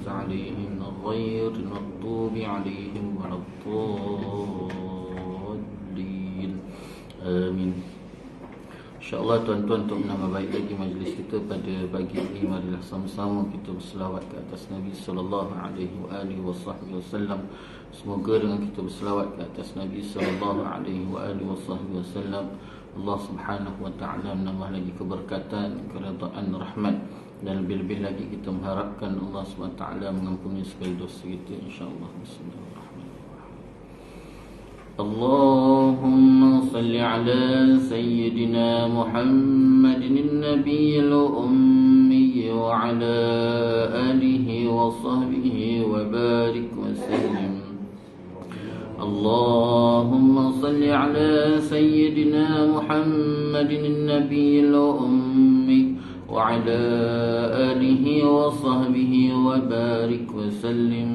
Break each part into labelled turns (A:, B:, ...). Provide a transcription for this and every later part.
A: عليهم غير المغضوب عليهم ولا الضالين. Amin. InsyaAllah tuan-tuan, untuk menambah baik lagi majlis kita pada pagi ini, marilah sama-sama kita berselawat ke atas Nabi sallallahu alaihi wasallam. Semoga dengan kita berselawat ke atas Nabi sallallahu alaihi wasallam, Allah Subhanahu wa taala menambah lagi keberkatan, keridaan, rahmat, dan lebih-lebih lagi kita mengharapkan Allah Subhanahu wa taala mengampuni segala dosa kita, insya-Allah. Bismillahirrahmanirrahim. Allahumma salli ala sayyidina Muhammadin nabiyil ummi wa ala alihi wa sahbihi wa barik wa sallim. اللهم صل على سيدنا محمد النبي الأمي وعلى آله وصحبه وبارك وسلم.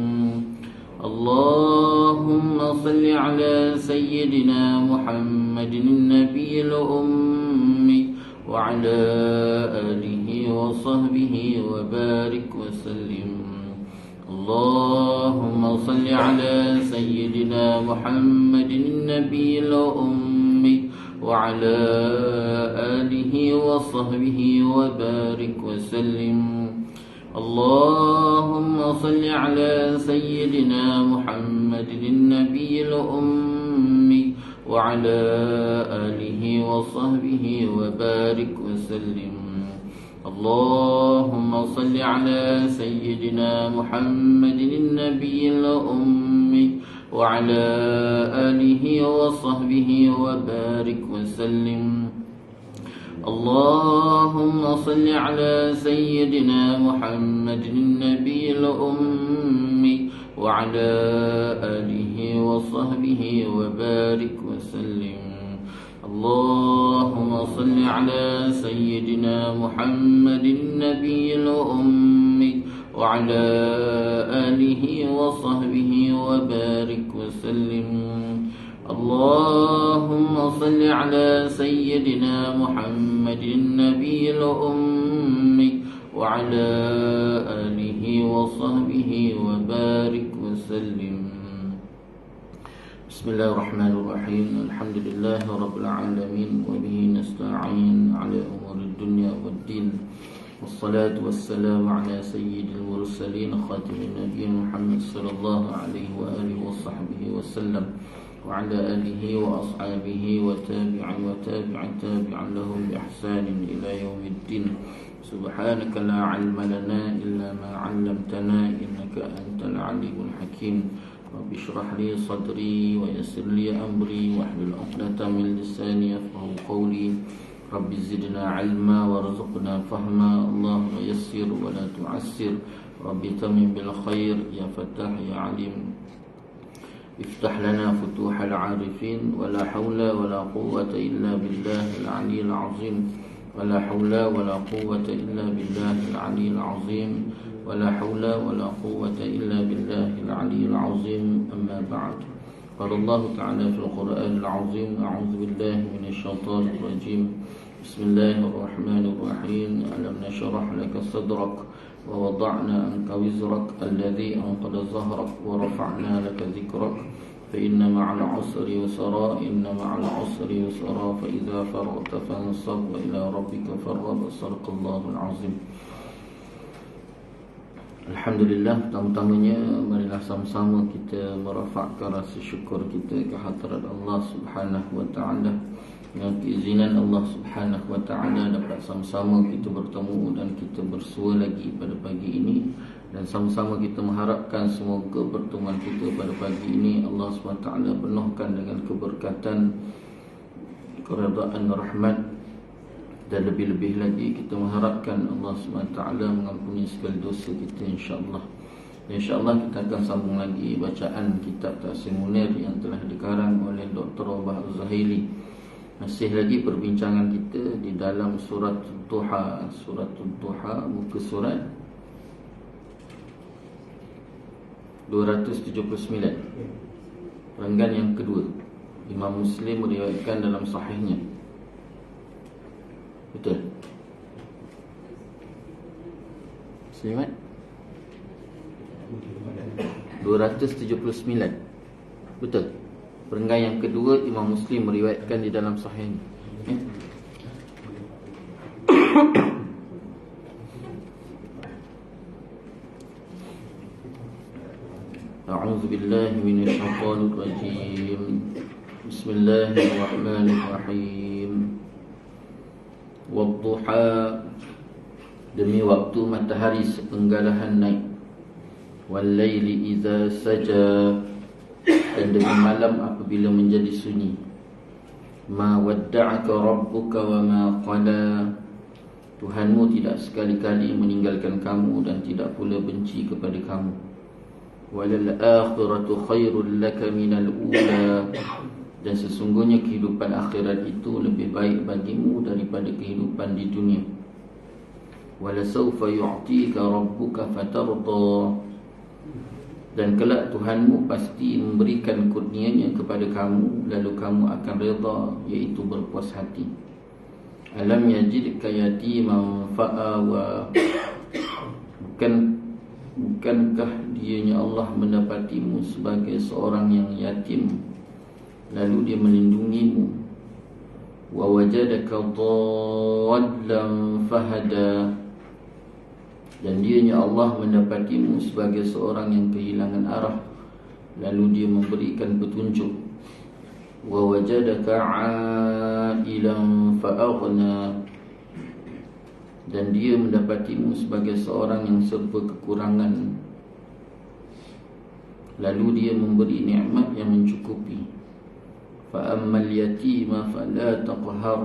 A: اللهم صل على سيدنا محمد النبي الأمي وعلى آله وصحبه وبارك وسلم. اللهم صل على سيدنا محمد النبي الأمي وعلى آله وصحبه وبارك وسلم. اللهم صل على سيدنا محمد النبي الأمي وعلى آله وصحبه وبارك وسلم. اللهم صل على سيدنا محمد النبي الأمي وعلى آله وصحبه وبارك وسلم. اللهم صل على سيدنا محمد النبي الأمي وعلى آله وصحبه وبارك وسلم. اللهم صل على سيدنا محمد النبي الأمي وعلى آله وصحبه وبارك وسلم. اللهم صل على سيدنا محمد النبي الأمي وعلى آله وصحبه وبارك وسلم. بسم الله الرحمن الرحيم. الحمد لله رب العالمين، وبه نستعين على أمور الدنيا والدين، والصلاة والسلام على سيد المرسلين خاتم النبيين محمد صلى الله عليه وآله وصحبه وسلم، وعلى آله وأصحابه وتابع تابع لهم بإحسان إلى يوم الدين. سبحانك لا علم لنا إلا ما علمتنا، إنك أنت العليم الحكيم. رب اشرح لي صدري ويسر لي أمري واحلل عقدة من لساني يفقهوا قولي. رب زدنا علما وارزقنا فهما. اللهم يسر ولا تعسر. رب تمم بالخير يا فتاح يا عليم. افتح لنا فتوح العارفين. ولا حول ولا قوة إلا بالله العلي العظيم. ولا حول ولا قوة إلا بالله العلي العظيم. ولا حول ولا قوة إلا بالله العلي العظيم. أما بعد، قال الله تعالى في القرآن العظيم: أعوذ بالله من الشيطان الرجيم. بسم الله الرحمن الرحيم. ألم نشرح لك صدرك ووضعنا عنك وزرك الذي أنقض ظهرك ورفعنا لك ذكرك فإن مع العسر يسرا إن مع العسر يسرا فإذا فرغت فانصب وإلى ربك فارغب. صدق الله العظيم. Alhamdulillah, pertama-tamanya marilah sama-sama kita merafakkan rasa syukur kita ke hadirat Allah Subhanahu wa taala. Dengan keizinan Allah Subhanahu wa taala dapat sama-sama kita bertemu dan kita bersua lagi pada pagi ini, dan sama-sama kita mengharapkan semoga pertemuan kita pada pagi ini Allah Subhanahu wa taala penuhkan dengan keberkatan, keridaan, rahmat, dan lebih-lebih lagi kita mengharapkan Allah SWT mengampuni segala dosa kita, insya-Allah. InsyaAllah kita akan sambung lagi bacaan kitab Tafsir Munir yang telah dikarang oleh Dr. Wahbah Az-Zahili. Masih lagi perbincangan kita di dalam surat Duha. Surat Duha, muka surat 279, renggan yang kedua. Imam Muslim meriwayatkan dalam sahihnya. Betul? Selamat? 279. Betul. Perenggan yang kedua Imam Muslim meriwayatkan di dalam sahihnya. A'udzu billahi minasyaitonir rajim. Bismillahirrahmanirrahim. Wadduha, demi waktu matahari sepenggalahan naik. Wal-laili idza saja, dan demi malam apabila menjadi sunyi. Ma wadda'aka rabbuka wa ma qala, Tuhanmu tidak sekali-kali meninggalkan kamu dan tidak pula benci kepada kamu. Walal akhiratu khairul laka minal ula, dan sesungguhnya kehidupan akhirat itu lebih baik bagimu daripada kehidupan di dunia. Walasawfa yu'tika rabbuka fatarda, dan kelak Tuhanmu pasti memberikan kurnianya kepada kamu, lalu kamu akan reda, iaitu berpuas hati. Alam yajidka yatiman fa'awa, bukankah dianya Allah mendapatimu sebagai seorang yang yatim, lalu dia melindungimu. Wa wajadaka dhallan fahada, dan dianya Allah mendapatimu sebagai seorang yang kehilangan arah, lalu dia memberikan petunjuk. Wa wajadaka 'ailan fa'aghna, dan dia mendapatimu sebagai seorang yang serba kekurangan, lalu dia memberi nikmat yang mencukupi. Fa ammal yatima fala taqhar,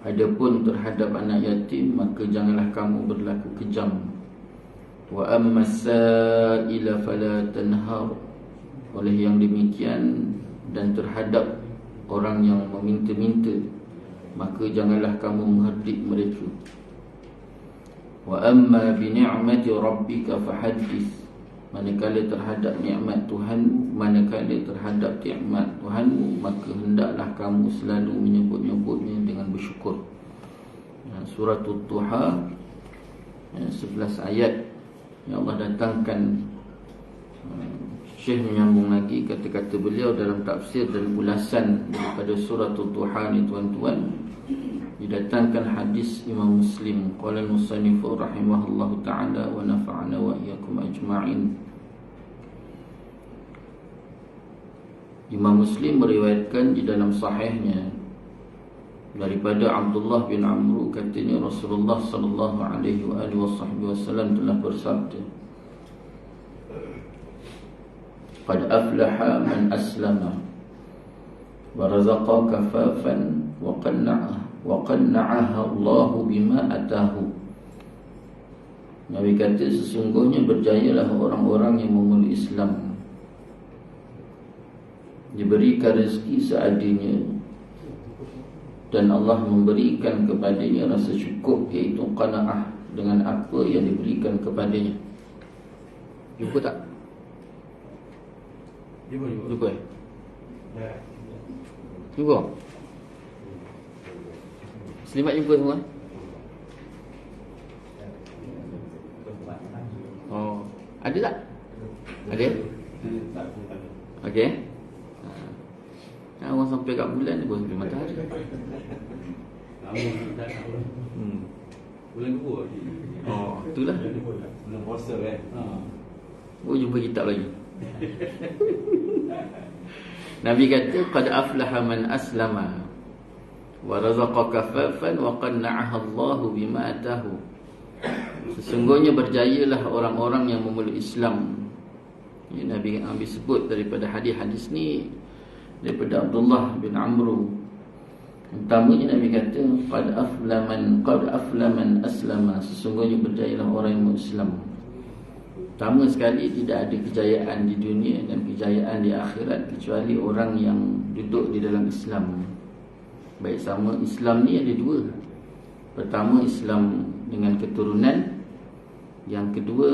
A: adapun terhadap anak yatim maka janganlah kamu berlaku kejam. Wa ammas sa'ila fala tanhar, oleh yang demikian dan terhadap orang yang meminta-minta maka janganlah kamu menghardik mereka. Wa amma bi ni'mati rabbika fahaddits, manakala terhadap nikmat Tuhanmu, maka hendaklah kamu selalu menyebut-nyebutnya dengan bersyukur. Surah Ad-Duha 11 ayat yang Allah datangkan. Syekh menyambung lagi kata-kata beliau dalam tafsir dan ulasan daripada surah Ad-Duha ni tuan-tuan. Didatangkan hadis Imam Muslim, qala al-musannif rahimahullahu ta'ala wa nafa'ana wa iyyakum ajma'in. Imam Muslim meriwayatkan di dalam sahihnya daripada Abdullah bin Amr, katanya Rasulullah sallallahu alaihi wasallam telah bersabda, qad aflaha man aslama wa razaqa kafafan wa qanna'aha Allahu bima atahu. Nabi kata, sesungguhnya berjayalah orang-orang yang memeluk Islam, diberikan rezeki seadanya, dan Allah memberikan kepadanya rasa cukup, iaitu qanaah, dengan apa yang diberikan kepadanya. Jumpa tak? Jumpa? Jumpa? Selamat jumpa semua. Oh, ada tak? Ada? Okey. Orang sampai kat bulan ni, sampai matahari.
B: Bulan 2.
A: Oh, itulah.
B: Bulan puasa kan.
A: Oh, jumpa kitab lagi. Nabi kata, qad aflaha man aslama wa razaqa kafafan wa qanna'aha Allahu bima atahu. Sesungguhnya berjayalah orang-orang yang memeluk Islam. Ini Nabi ambil sebut daripada hadis-hadis ni daripada Abdullah bin Amr. Pertamanya Nabi kata, qad aflaman aslama, sesungguhnya berjayalah orang yang Islam. Pertama sekali, tidak ada kejayaan di dunia dan kejayaan di akhirat kecuali orang yang duduk di dalam Islam. Baik sama Islam ni ada dua. Pertama, Islam dengan keturunan. Yang kedua,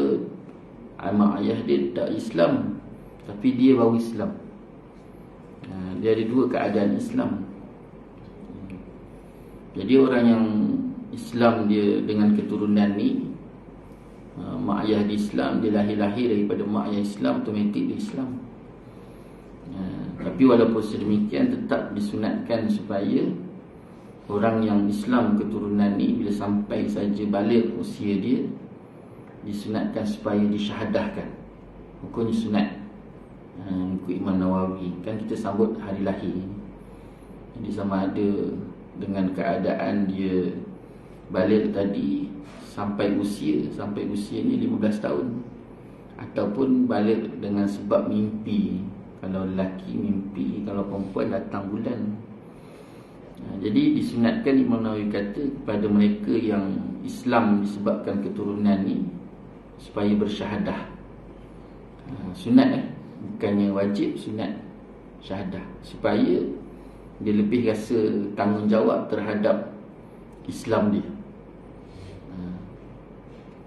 A: mak ayah dia tak Islam, tapi dia baru Islam. Dia ada dua keadaan Islam. Jadi orang yang Islam dia dengan keturunan ni, mak ayah di Islam, dia lahir daripada mak ayah Islam, automatik dia Islam. Tapi walaupun sedemikian, tetap disunatkan supaya orang yang Islam keturunan ni bila sampai saja balik usia dia, disunatkan supaya disyahadahkan. Hukumnya sunat. Ikut Imam Nawawi, kan kita sambut hari lahir. Jadi sama ada dengan keadaan dia balik tadi sampai usia ni 15 tahun, ataupun balik dengan sebab mimpi. Kalau lelaki mimpi, kalau perempuan datang bulan. Jadi disunatkan, Imam Nawawi kata, kepada mereka yang Islam disebabkan keturunan ni supaya bersyahadah. Sunat bukannya wajib, sunat syahadah, supaya dia lebih rasa tanggungjawab terhadap Islam dia.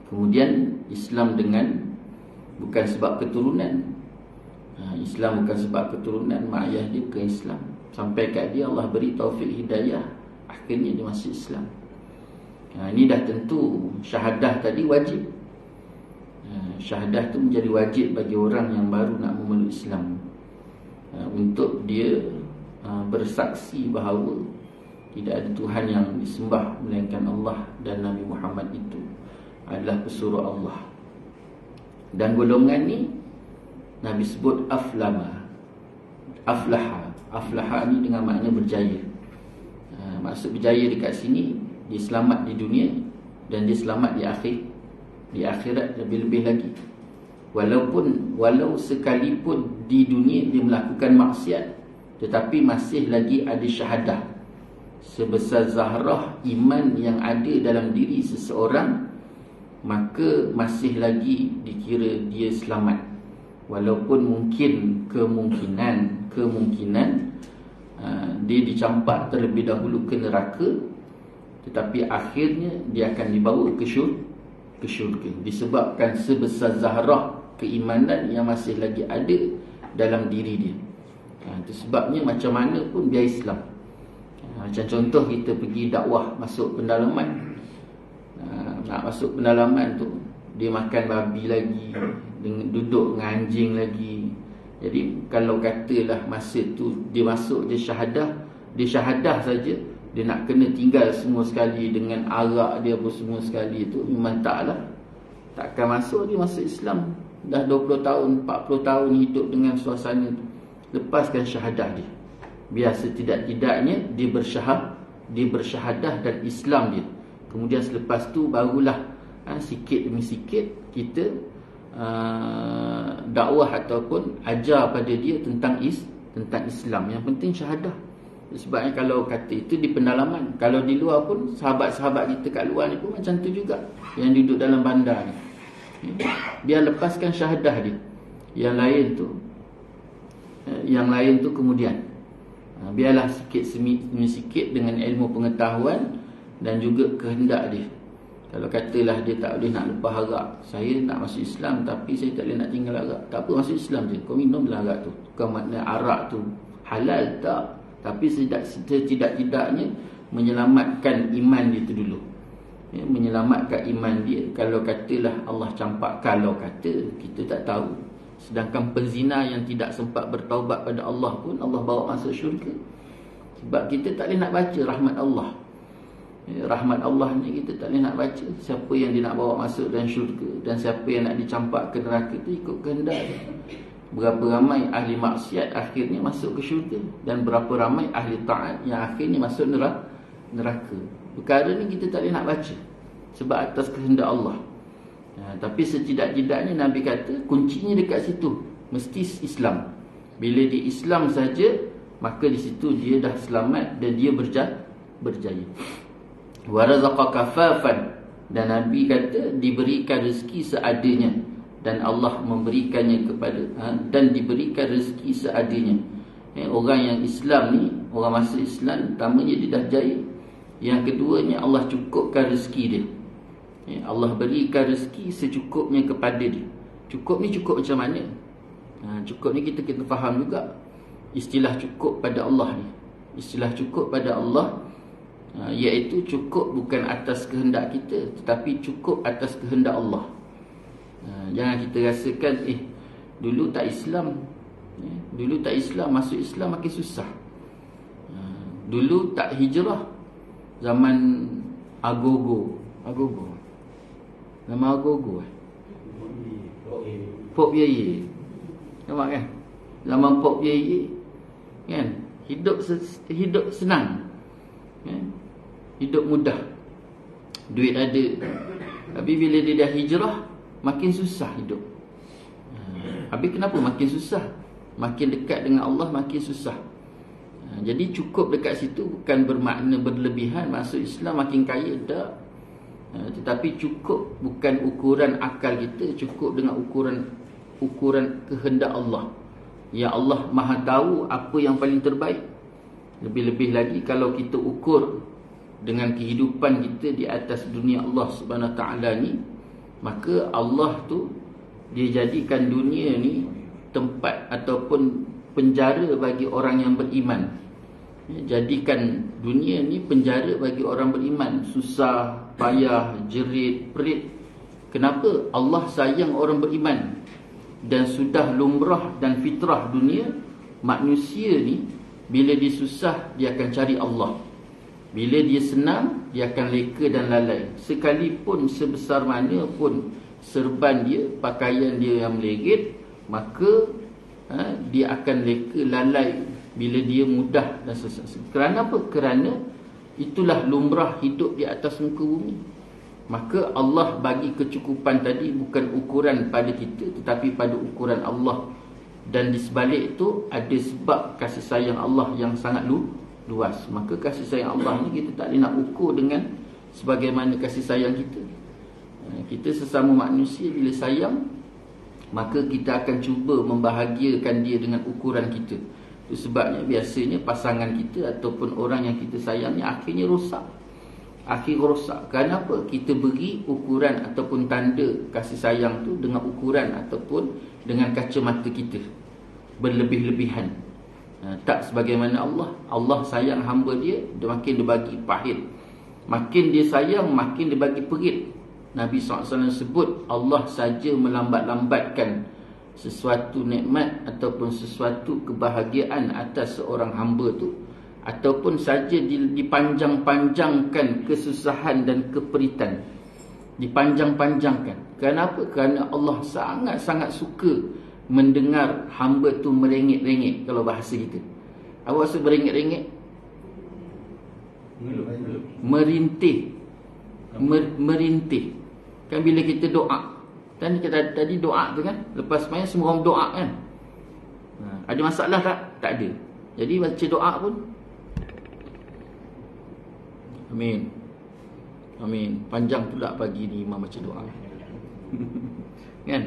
A: Kemudian Islam dengan bukan sebab keturunan. Islam bukan sebab keturunan, mak ayah dia ke Islam, sampai kat dia Allah beri taufik hidayah, akhirnya dia masuk Islam. Ini dah tentu syahadah tadi wajib. Syahadah tu menjadi wajib bagi orang yang baru nak memeluk Islam, untuk dia bersaksi bahawa tidak ada Tuhan yang disembah melainkan Allah, dan Nabi Muhammad itu adalah pesuruh Allah. Dan golongan ni Nabi sebut aflaha. Aflaha ni dengan makna berjaya. Maksud berjaya dekat sini, dia selamat di dunia dan dia selamat di akhirat lebih-lebih lagi. Walau sekalipun di dunia dia melakukan maksiat, tetapi masih lagi ada syahadah. Sebesar zarah iman yang ada dalam diri seseorang, maka masih lagi dikira dia selamat. Walaupun mungkin kemungkinan dia dicampak terlebih dahulu ke neraka, tetapi akhirnya dia akan dibawa ke syurga, disebabkan sebesar zarah keimanan yang masih lagi ada dalam diri dia. Itu sebabnya macam mana pun biar Islam. Macam contoh kita pergi dakwah, masuk pendalaman. Nak masuk pendalaman tu, dia makan babi lagi, duduk dengan anjing lagi. Jadi kalau katalah masa tu dia masuk, dia syahadah saja, dia nak kena tinggal semua sekali dengan arak dia pun semua sekali tu, memang taklah. Takkan masuk dia masuk Islam. Dah 20 tahun, 40 tahun hidup dengan suasana tu. Lepaskan syahadah dia. Biar setidak-tidaknya dia bersyahadah dan Islam dia. Kemudian selepas tu barulah sikit demi sikit kita dakwah ataupun ajar pada dia tentang Islam. Yang penting syahadah. Sebabnya kalau kata itu di pendalaman, kalau di luar pun sahabat-sahabat kita kat luar ni pun macam tu juga, yang duduk dalam bandar ni. Biar lepaskan syahadah dia. Yang lain tu kemudian. Biarlah sikit demi sikit dengan ilmu pengetahuan dan juga kehendak dia. Kalau katalah dia tak boleh nak lepas arak, saya nak masuk Islam tapi saya tak boleh nak tinggal arak, tak apa, masuk Islam je, kau minumlah arak tu. Bukan makna arak tu halal, tak. Tapi setidak-tidaknya menyelamatkan iman dia tu dulu. Menyelamatkan iman dia. Kalau katalah Allah campak, kalau kata kita tak tahu. Sedangkan penzina yang tidak sempat bertaubat pada Allah pun Allah bawa masuk syurga. Sebab kita tak boleh nak baca rahmat Allah. Rahmat Allah ni kita tak boleh nak baca. Siapa yang dia nak bawa masuk dalam syurga, dan siapa yang nak dicampak ke neraka tu ikut kehendak dia. Berapa ramai ahli maksiat akhirnya masuk ke syurga, dan berapa ramai ahli taat yang akhirnya masuk neraka. Perkara ni kita tak boleh nak baca sebab atas kehendak Allah. Tapi setidak-tidaknya Nabi kata kuncinya dekat situ, mesti Islam. Bila dia Islam saja, maka di situ dia dah selamat dan dia berjaya. Wa razaqa kafafan, dan Nabi kata diberikan rezeki seadanya, dan Allah memberikannya dan diberikan rezeki seadanya. Orang yang Islam ni, orang masuk Islam, pertamanya dia dah jaya. Yang keduanya Allah cukupkan rezeki dia. Allah berikan rezeki secukupnya kepada dia. Cukup ni cukup macam mana? Cukup ni kita faham juga. Istilah cukup pada Allah ni, istilah cukup pada Allah, iaitu cukup bukan atas kehendak kita, tetapi cukup atas kehendak Allah. Jangan kita rasakan dulu tak Islam, dulu tak Islam, masuk Islam makin susah. Dulu tak hijrah, zaman agogo. Nama agogo Pop Yeye. Nampak kan? Zaman Pop Yeye kan, hidup senang kan? Hidup mudah, duit ada. Tapi bila dia dah hijrah, makin susah hidup. Habis kenapa makin susah? Makin dekat dengan Allah makin susah. Jadi cukup dekat situ bukan bermakna berlebihan masuk Islam makin kaya, tak. Tetapi cukup bukan ukuran akal kita, cukup dengan ukuran kehendak Allah. Ya Allah Maha tahu apa yang paling terbaik. Lebih-lebih lagi kalau kita ukur dengan kehidupan kita di atas dunia Allah Subhanahu Wa Taala ni, maka Allah tu dia jadikan dunia ni tempat ataupun penjara bagi orang yang beriman. Jadikan dunia ni penjara bagi orang beriman. Susah, payah, jerit, perit. Kenapa? Allah sayang orang beriman. Dan sudah lumrah dan fitrah dunia, manusia ni bila dia susah, dia akan cari Allah. Bila dia senang, dia akan leka dan lalai. Sekalipun sebesar mana pun serban dia, pakaian dia yang melegit, maka dia akan leka lalai bila dia mudah dan susah. Kerana apa? Kerana itulah lumrah hidup di atas muka bumi. Maka Allah bagi kecukupan tadi bukan ukuran pada kita, tetapi pada ukuran Allah. Dan di sebalik itu ada sebab kasih sayang Allah yang sangat luas. Maka kasih sayang Allah ni kita tak boleh nak ukur dengan sebagaimana kasih sayang kita. Kita sesama manusia bila sayang, maka kita akan cuba membahagiakan dia dengan ukuran kita. Itu sebabnya biasanya pasangan kita ataupun orang yang kita sayang ni akhirnya rosak. Kenapa? Kita beri ukuran ataupun tanda kasih sayang tu dengan ukuran ataupun dengan kacamata kita, berlebih-lebihan. Tak sebagaimana Allah. Allah sayang hamba dia, makin dia bagi pahit. Makin dia sayang, makin dia bagi perit. Nabi SAW sebut Allah saja melambat-lambatkan sesuatu nikmat ataupun sesuatu kebahagiaan atas seorang hamba tu, ataupun saja dipanjang-panjangkan kesusahan dan keperitan. Dipanjang-panjangkan. Kenapa? Kerana Allah sangat-sangat suka mendengar hamba tu merengek-rengek. Kalau bahasa kita, apa maksud merengek-rengek? Merintih. Merintih. Kan bila kita doa, tadi doa tu kan, lepas main semua orang doa kan, ada masalah tak? Tak ada. Jadi baca doa pun amin, amin. Panjang pula pagi ni imam baca doa. Kan?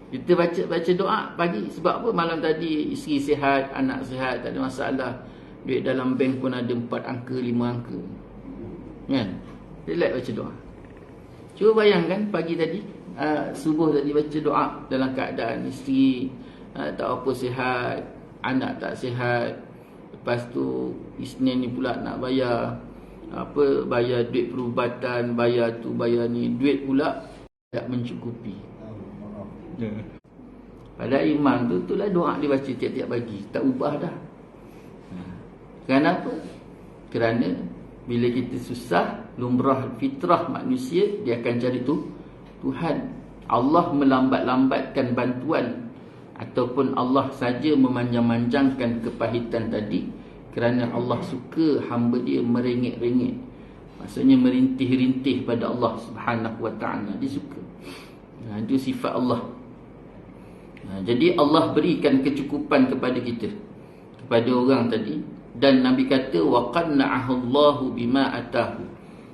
A: Kita baca doa pagi. Sebab apa? Malam tadi isteri sihat, anak sihat, tak ada masalah. Duit dalam bank pun ada 4 angka, 5 angka. Kan? Relax baca doa. Cuba bayangkan pagi tadi, subuh tadi baca doa dalam keadaan isteri tak apa sihat, anak tak sihat. Lepas tu Isnin ni pula nak bayar bayar duit perubatan, bayar tu bayar ni, duit pula tak mencukupi. Pada imam tu, itulah doa dia baca tiap-tiap pagi, tak ubah dah. Kenapa? Kerana bila kita susah, lumrah fitrah manusia, dia akan cari Tuhan. Allah melambat-lambatkan bantuan ataupun Allah saja memanjang-manjangkan kepahitan tadi kerana Allah suka hamba dia merengek-rengek. Maksudnya merintih-rintih pada Allah Subhanahu Wa Taala. Dia suka. Itu sifat Allah. Jadi Allah berikan kecukupan kepada kita, kepada orang tadi. Dan Nabi kata wa qanna'ahu bima atahu,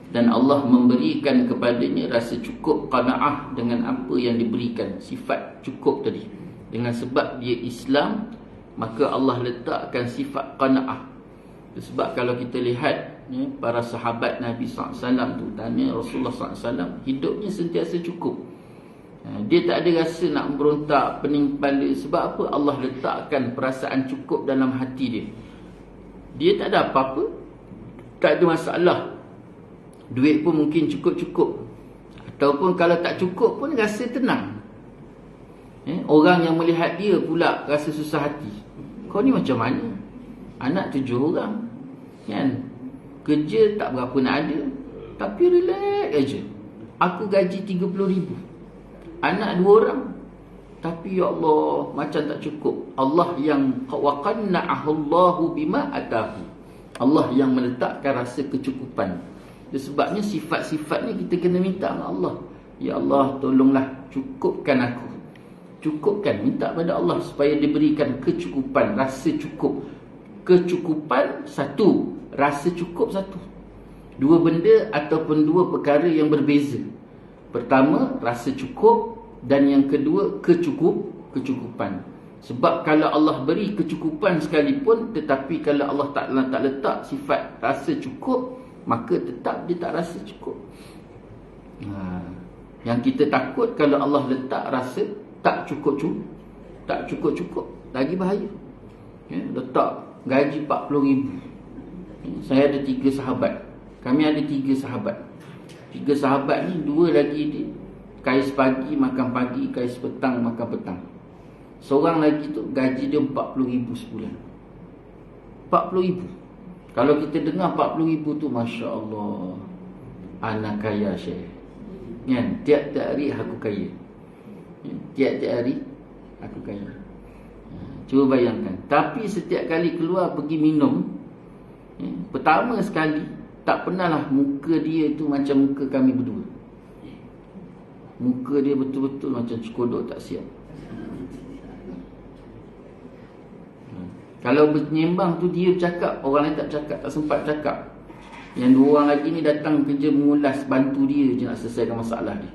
A: dan Allah memberikan kepadanya rasa cukup, qanaah dengan apa yang diberikan, sifat cukup tadi. Dengan sebab dia Islam, maka Allah letakkan sifat qanaah. Sebab kalau kita lihat para sahabat Nabi SAW, terutamanya Rasulullah SAW, hidupnya sentiasa cukup. Dia tak ada rasa nak berontak, pening kepala. Sebab apa? Allah letakkan perasaan cukup dalam hati dia. Dia tak ada apa-apa, tak ada masalah. Duit pun mungkin cukup-cukup, ataupun kalau tak cukup pun rasa tenang. Orang yang melihat dia pula rasa susah hati. Kau ni macam mana? Anak 7 orang, kan? Kerja tak berapa nak ada, tapi relax aja. Aku gaji 30,000. Anak 2 orang, tapi ya Allah, macam tak cukup. Allah yang waqanna'ahu Allahu bima atahu. Allah yang meletakkan rasa kecukupan. Sebabnya sifat-sifat ni kita kena minta dengan Allah. Ya Allah, tolonglah cukupkan aku. Cukupkan, minta pada Allah supaya diberikan kecukupan, rasa cukup. Kecukupan satu, rasa cukup satu. 2 benda ataupun 2 perkara yang berbeza. Pertama, rasa cukup, dan yang kedua, kecukupan. Sebab kalau Allah beri kecukupan sekalipun, tetapi kalau Allah tak letak sifat rasa cukup, maka tetap dia tak rasa cukup. Yang kita takut kalau Allah letak rasa tak cukup, lagi bahaya. Letak gaji 40,000. Saya ada 3 sahabat. Kami ada 3 sahabat. 3 sahabat ni, 2 lagi dia kais pagi makan pagi, kais petang makan petang. Seorang lagi tu gaji dia 40,000 sebulan. 40,000. Kalau kita dengar 40,000 tu, Masya Allah, anak kaya Syekh. Tiap-tiap hari aku kaya. Tiap-tiap hari aku kaya. Cuba bayangkan. Tapi setiap kali keluar pergi minum, pertama sekali, tak pernahlah muka dia tu macam muka kami berdua. Muka dia betul-betul macam cekodok tak siap. Kalau bernyembang tu dia cakap, orang lain tak cakap, tak sempat cakap. Yang 2 orang lagi ni datang kerja mengulas, bantu dia je nak selesaikan masalah dia.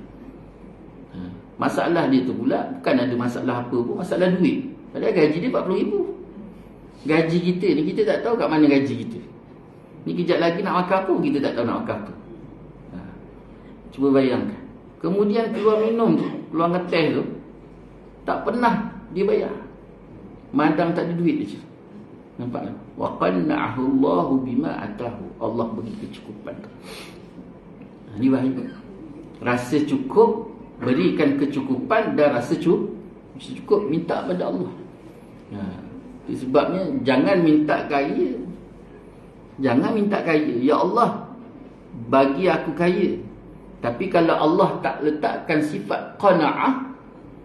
A: Masalah dia tu pula bukan ada masalah apa pun, masalah duit. Padahal gaji dia 40,000. Gaji kita ni, kita tak tahu kat mana gaji kita. Ni kejap lagi nak makan apa, kita tak tahu nak makan apa. Cuba bayangkan. Kemudian keluar minum tu, keluar ngeteh tu, tak pernah dia bayar. Madam tak ada duit je. Nampak tak? Wa qanna'ahu Allahu bima atahu. Allah bagi kecukupan tu. Ini bahaya. Rasa cukup, berikan kecukupan, dan rasa cukup minta pada Allah. Sebabnya jangan minta kaya. Jangan minta kaya. Ya Allah, bagi aku kaya. Tapi kalau Allah tak letakkan sifat qana'ah,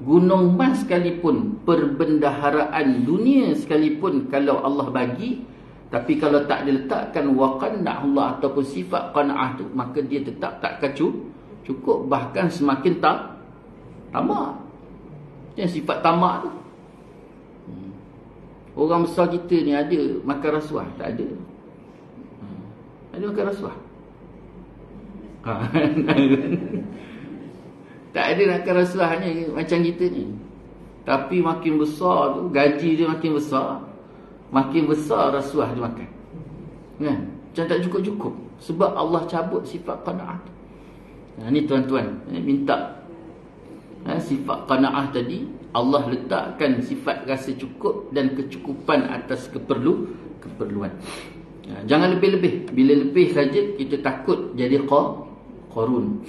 A: gunung emas sekalipun, perbendaharaan dunia sekalipun, kalau Allah bagi, tapi kalau tak diletakkan waqanna'ah Allah ataupun sifat qana'ah tu, maka dia tetap tak cukup, bahkan semakin tamak. Yang sifat tamak tu. Orang besar kita ni ada makan rasuah? Tak ada. Ada makan rasuah? Tak ada makan rasuah hanya macam kita ni. Tapi makin besar tu, gaji dia makin besar rasuah dia makan. Kan? Macam tak cukup-cukup. Sebab Allah cabut sifat qana'ah. Ni tuan-tuan, minta sifat qana'ah tadi, Allah letakkan sifat rasa cukup dan kecukupan atas keperluan. Jangan lebih-lebih. Bila lebih saja kita takut jadi Qarun.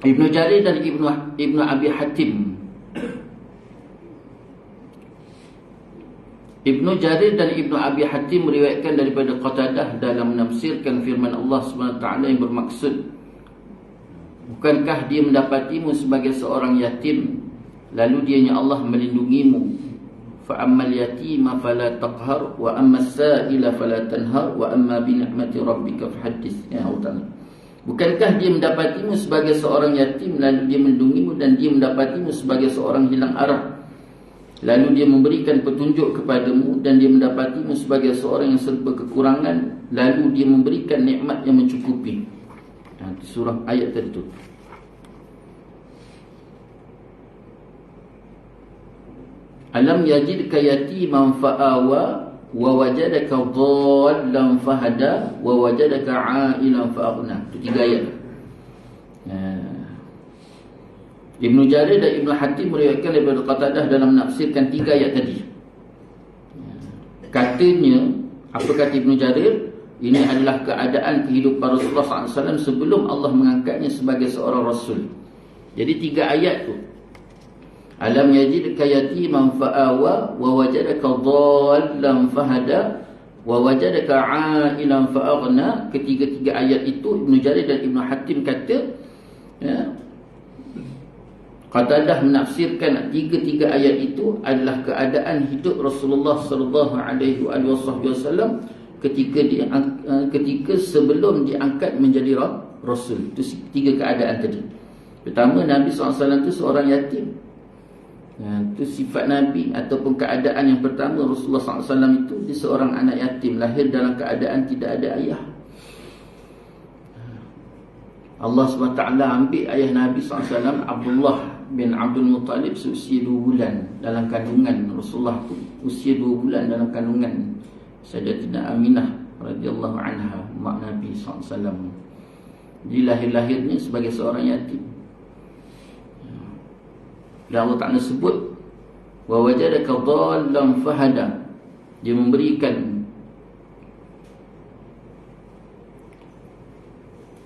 A: Ibnu Jarir dan Ibnu Abi Hatim. Ibnu Jarir dan Ibnu Abi Hatim meriwayatkan daripada Qatadah dalam menafsirkan firman Allah SWT yang bermaksud, bukankah dia mendapatimu sebagai seorang yatim, lalu dianya Allah melindungimu. Fa ammal yatima fala taqhar wa ammas sa'ila fala tanhar wa amma bi ni'mati rabbika fahaddits. Ya Allah. Bukankah dia mendapatimu sebagai seorang yatim, lalu dia melindungimu, dan dia mendapatimu sebagai seorang hilang arah, lalu dia memberikan petunjuk kepadamu, dan dia mendapatimu sebagai seorang yang serba kekurangan, lalu dia memberikan nikmat yang mencukupi. Surah ayat tadi tu. Alam yajidka yatiman fa'awa wa wajadaka dhallan fahada wa wajadaka 'ailan fa'aghna. Itu 3 ayat. Ibnu Jarir dan Ibnu Hatim meriwayatkan daripada Qatadah dalam menafsirkan 3 ayat tadi. Katanya, apa kata Ibnu Jarir? Ini adalah keadaan kehidupan Rasulullah SAW sebelum Allah mengangkatnya sebagai seorang Rasul. Jadi 3 ayat tu Alam yajidka yatiman fa'awa wa wajadaka dhallan fahada wa wajadaka 'ailan fa'aghna. Ketiga-tiga ayat itu Ibnu Jarir dan Ibnu Hatim kata, ya, Qatadah menafsirkan tiga-tiga ayat itu adalah keadaan hidup Rasulullah sallallahu alaihi wasallam ketika sebelum diangkat menjadi rasul. Itu tiga keadaan tadi. Pertama, Nabi SAW itu seorang yatim. Itu sifat Nabi ataupun keadaan yang pertama. Rasulullah SAW itu dia seorang anak yatim, lahir dalam keadaan tidak ada ayah. Allah SWT ambil ayah Nabi SAW, Abdullah bin Abdul Muttalib, seusia 2 bulan dalam kandungan. Rasulullah itu usia 2 bulan dalam kandungan Sayyidatina Aminah radhiyallahu anha, mak Nabi SAW. Jadi lahir-lahirnya sebagai seorang yatim. Dan Allah Ta'ala sebut, wa wajadaka dhallan fahada. Dia memberikan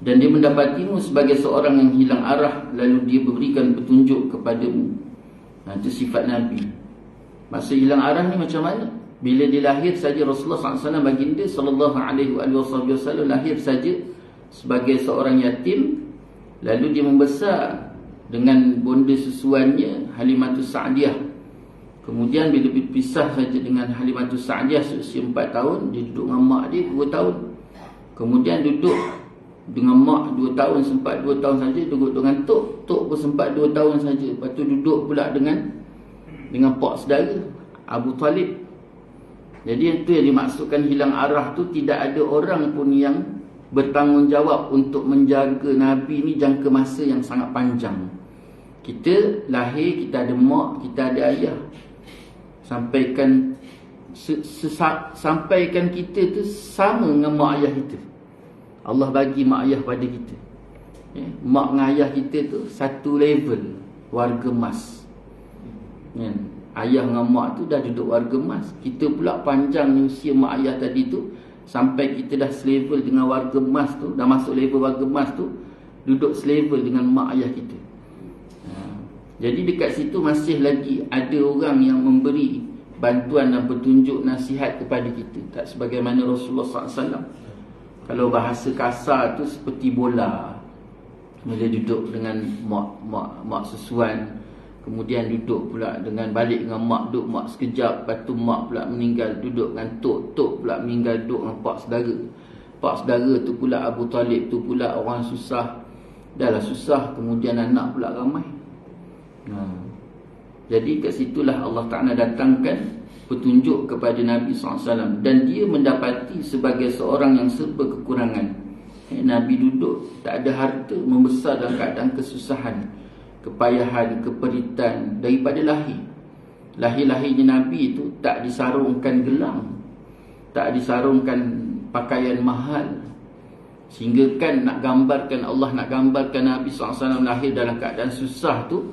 A: dan dia mendapatimu sebagai seorang yang hilang arah, lalu dia berikan petunjuk kepadamu. Itu sifat Nabi. Maksud hilang arah ni macam mana? Bila dia lahir saja, Rasulullah SAW, baginda sallallahu alaihi wasallam lahir saja sebagai seorang yatim, lalu dia membesar dengan bonda susuannya Halimatus Sa'diyah. Kemudian bila berpisah saja dengan Halimatus Sa'diyah seusia 4 tahun, dia duduk dengan mak dia 2 tahun. Kemudian duduk dengan mak 2 tahun, sempat 2 tahun saja. Duduk dengan Tok pun sempat 2 tahun saja. Lepas tu duduk pula dengan pak saudara Abu Talib. Jadi itu yang dimaksudkan hilang arah tu. Tidak ada orang pun yang bertanggungjawab untuk menjaga Nabi ni jangka masa yang sangat panjang. Kita lahir, kita ada mak, kita ada ayah. Sampaikan kita tu sama dengan mak ayah kita. Allah bagi mak ayah pada kita. Mak dengan ayah kita tu satu level, warga emas. Ayah dengan mak tu dah duduk warga emas. Kita pula panjang usia mak ayah tadi tu, sampai kita dah selevel dengan warga emas tu, dah masuk level warga emas tu, duduk selevel dengan mak ayah kita. Jadi dekat situ masih lagi ada orang yang memberi bantuan dan petunjuk nasihat kepada kita. Tak sebagaimana Rasulullah SAW. Kalau bahasa kasar tu seperti bola. Bila duduk dengan mak susuan, kemudian duduk pula dengan balik dengan mak, duduk mak sekejap, lepas tu mak pula meninggal, duduk dengan tok pula meninggal, duduk dengan pak saudara. Pak saudara tu pula Abu Talib tu pula orang susah. Dah lah susah, kemudian anak pula ramai. Jadi kat situlah Allah Ta'ala datangkan petunjuk kepada Nabi SAW. Dan dia mendapati sebagai seorang yang serba kekurangan. Nabi duduk tak ada harta, membesar dalam keadaan kesusahan, kepayahan, keperitan daripada lahir. Lahir-lahirnya Nabi itu tak disarungkan gelang, tak disarungkan pakaian mahal. Sehingga kan Allah nak gambarkan Nabi SAW lahir dalam keadaan susah tu,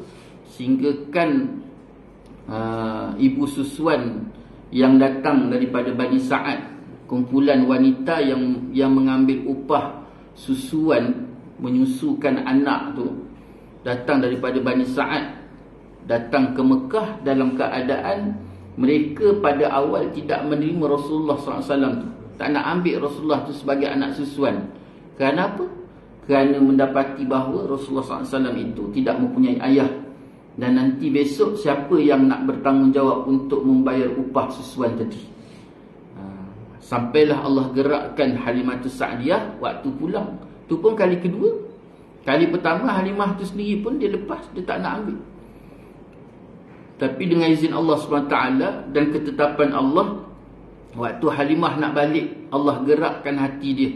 A: sehingga kan ibu susuan yang datang daripada Bani Sa'ad, kumpulan wanita yang mengambil upah susuan, menyusukan anak tu, datang daripada Bani Sa'ad, datang ke Mekah dalam keadaan mereka pada awal tidak menerima Rasulullah SAW tu, tak nak ambil Rasulullah tu sebagai anak susuan. Kerana apa? Kerana mendapati bahawa Rasulullah SAW itu tidak mempunyai ayah. Dan nanti besok siapa yang nak bertanggungjawab untuk membayar upah susuan tadi? Sampailah Allah gerakkan Halimatus Sa'diyah waktu pulang. Tu pun kali kedua. Kali pertama Halimah tu sendiri pun dia lepas, dia tak nak ambil. Tapi dengan izin Allah SWT dan ketetapan Allah, waktu Halimah nak balik, Allah gerakkan hati dia.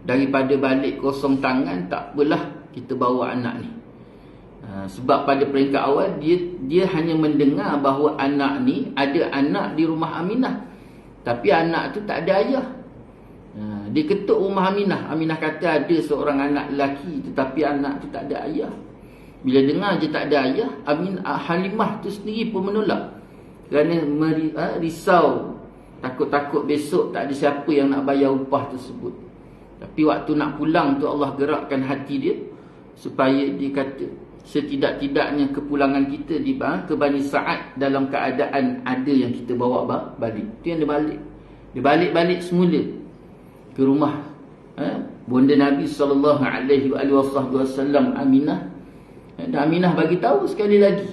A: Daripada balik kosong tangan, tak apalah, kita bawa anak ni. Sebab pada peringkat awal dia hanya mendengar bahawa anak ni ada anak di rumah Aminah, tapi anak tu tak ada ayah. Dia ketuk rumah Aminah. Aminah kata ada seorang anak lelaki, tetapi anak tu tak ada ayah. Bila dengar je tak ada ayah, Halimah tu sendiri pun menolak. Kerana risau, takut-takut besok tak ada siapa yang nak bayar upah tersebut. Tapi waktu nak pulang tu Allah gerakkan hati dia supaya dia kata, setidak-tidaknya kepulangan kita ke Bani Sa'ad dalam keadaan ada yang kita bawa balik. Itu yang dia balik. Dia balik semula ke rumah bonda Nabi SAW, Aminah. Dan Aminah bagi tahu sekali lagi,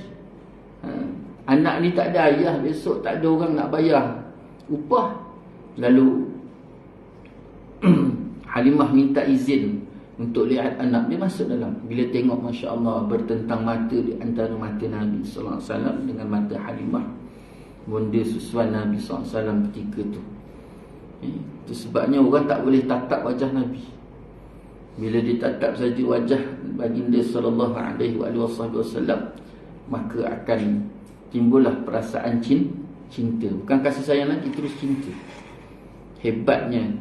A: anak ni tak ada ayah, besok tak ada orang nak bayar upah. Lalu Halimah minta izin untuk lihat anak dia masuk dalam. Bila tengok, Masya Allah, bertentang mata di antara mata Nabi SAW dengan mata Halimah, bonda susuan Nabi SAW ketika tu. Itu sebabnya orang tak boleh tatap wajah Nabi. Bila ditatap saja wajah baginda SAW, maka akan timbullah perasaan cinta. Bukan kasih sayang lagi, terus cinta. Hebatnya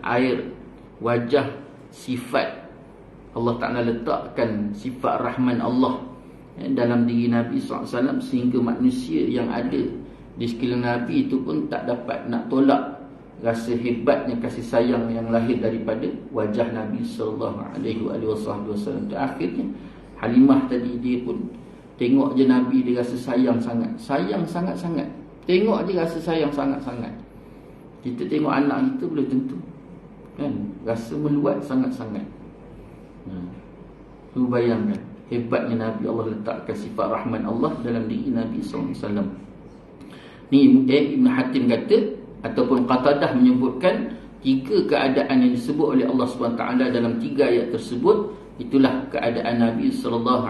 A: air wajah, sifat Allah Ta'ala letakkan sifat Rahman Allah dalam diri Nabi SAW, sehingga manusia yang ada di sekeliling Nabi itu pun tak dapat nak tolak rasa hebatnya kasih sayang yang lahir daripada wajah Nabi SAW. Akhirnya Halimah tadi, dia pun tengok je Nabi, dia rasa sayang sangat-sangat. Tengok je rasa sayang sangat-sangat. Kita tengok anak kita belum tentu kan, rasa meluat sangat-sangat. Tu bayangkan hebatnya Nabi, Allah letakkan sifat Rahman Allah dalam diri Nabi SAW. Ni Ibn Hatim kata, ataupun Qatadah menyebutkan, 3 keadaan yang disebut oleh Allah SWT dalam 3 ayat tersebut, itulah keadaan Nabi SAW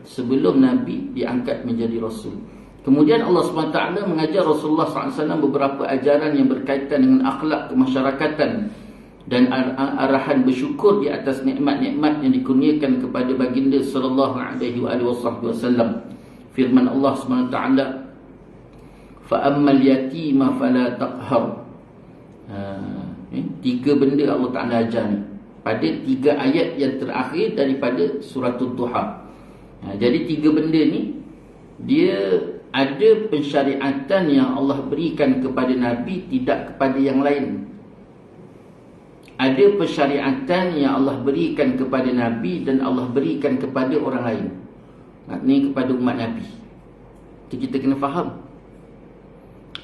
A: sebelum Nabi diangkat menjadi Rasul. Kemudian Allah SWT mengajar Rasulullah SAW beberapa ajaran yang berkaitan dengan akhlak kemasyarakatan dan arahan bersyukur di atas nikmat-nikmat yang dikurniakan kepada baginda SAW. Firman Allah SWT, فَأَمَّا الْيَتِيمَ فَلَا تَقْهَرْ. 3 benda Allah Ta'ala ajar ni pada 3 ayat yang terakhir daripada suratul Duha. Jadi 3 benda ni, dia ada pensyariatan yang Allah berikan kepada Nabi, tidak kepada yang lain. Ada pensyariatan yang Allah berikan kepada Nabi dan Allah berikan kepada orang lain. Maknanya kepada umat Nabi. Itu kita kena faham.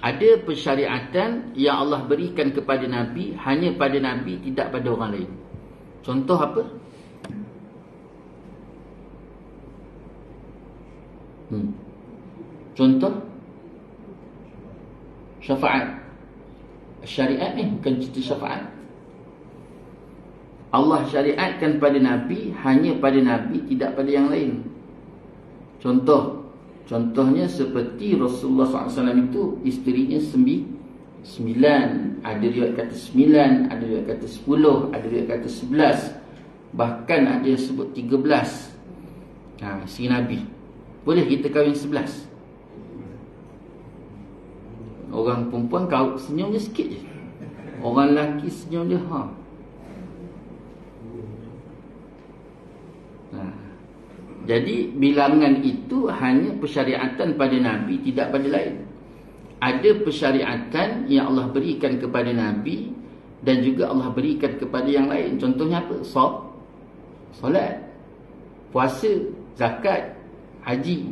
A: Ada pensyariatan yang Allah berikan kepada Nabi, hanya pada Nabi, tidak pada orang lain. Contoh apa? Contoh syafaat. Syariat ni bukan cerita syafaat. Allah syariatkan pada Nabi, hanya pada Nabi, tidak pada yang lain. Contohnya seperti Rasulullah SAW itu, isterinya 9. Ada riwayat kata 9, ada riwayat kata 10, ada riwayat kata 11. Bahkan ada yang sebut 13. Isteri Nabi. Boleh kita kahwin 11. Orang perempuan kau senyum je sikit je. Orang lelaki senyum je Jadi bilangan itu hanya persyariatan pada Nabi, tidak pada lain. Ada persyariatan yang Allah berikan kepada Nabi dan juga Allah berikan kepada yang lain. Contohnya apa? Solat, puasa, zakat, haji.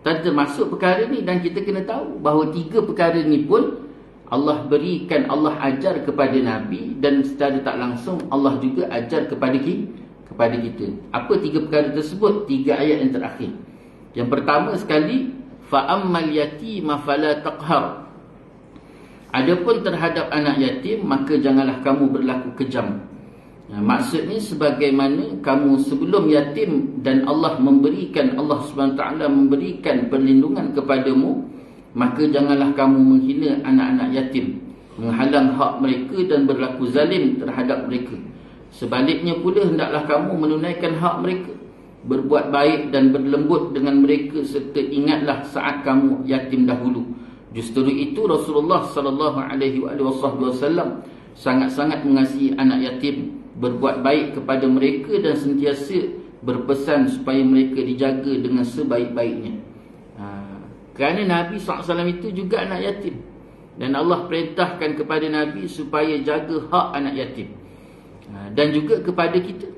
A: Dan termasuk perkara ni, dan kita kena tahu bahawa 3 perkara ni pun Allah berikan, Allah ajar kepada Nabi, dan secara tak langsung Allah juga ajar kepada kita. Apa 3 perkara tersebut? 3 ayat yang terakhir. Yang pertama sekali, fa'ammal yatima fala taqhar. Adapun terhadap anak yatim, maka janganlah kamu berlaku kejam. Maksudnya sebagaimana kamu sebelum yatim dan Allah SWT memberikan perlindungan kepadamu, maka janganlah kamu menghina anak-anak yatim, menghalang hak mereka dan berlaku zalim terhadap mereka. Sebaliknya pula, hendaklah kamu menunaikan hak mereka, berbuat baik dan berlembut dengan mereka, serta ingatlah saat kamu yatim dahulu. Justru itu Rasulullah SAW sangat-sangat mengasihi anak yatim, berbuat baik kepada mereka dan sentiasa berpesan supaya mereka dijaga dengan sebaik-baiknya. Kerana Nabi SAW itu juga anak yatim, dan Allah perintahkan kepada Nabi supaya jaga hak anak yatim. Dan juga kepada kita,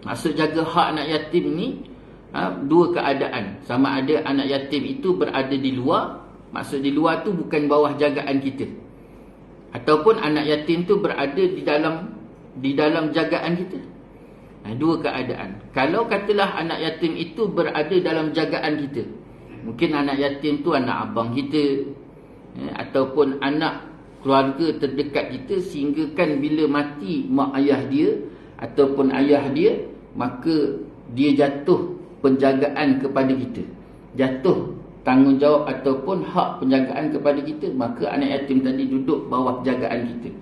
A: Maksud jaga hak anak yatim ni dua keadaan. Sama ada anak yatim itu berada di luar, maksud di luar tu bukan bawah jagaan kita, ataupun anak yatim tu berada di dalam jagaan kita. Dua keadaan. Kalau katalah anak yatim itu berada dalam jagaan kita, mungkin anak yatim tu anak abang kita, ataupun anak keluarga terdekat kita, sehingga kan bila mati mak ayah dia ataupun ayah dia, maka dia jatuh penjagaan kepada kita, jatuh tanggungjawab ataupun hak penjagaan kepada kita. Maka anak yatim tadi duduk bawah jagaan kita.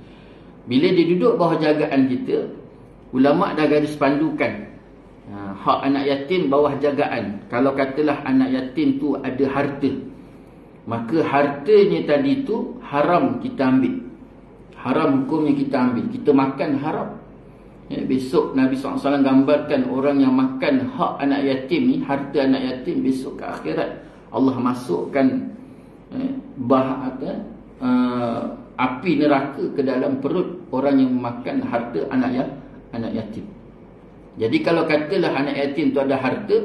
A: Bila dia duduk bawah jagaan kita, ulama' dah garis pandukan hak anak yatim bawah jagaan. Kalau katalah anak yatim tu ada harta, maka hartanya tadi tu haram kita ambil. Haram hukumnya kita ambil. Kita makan haram. Besok Nabi SAW gambarkan orang yang makan hak anak yatim ni, harta anak yatim, besok ke akhirat Allah masukkan api neraka ke dalam perut orang yang makan harta anak yatim. Jadi kalau katalah anak yatim tu ada harta,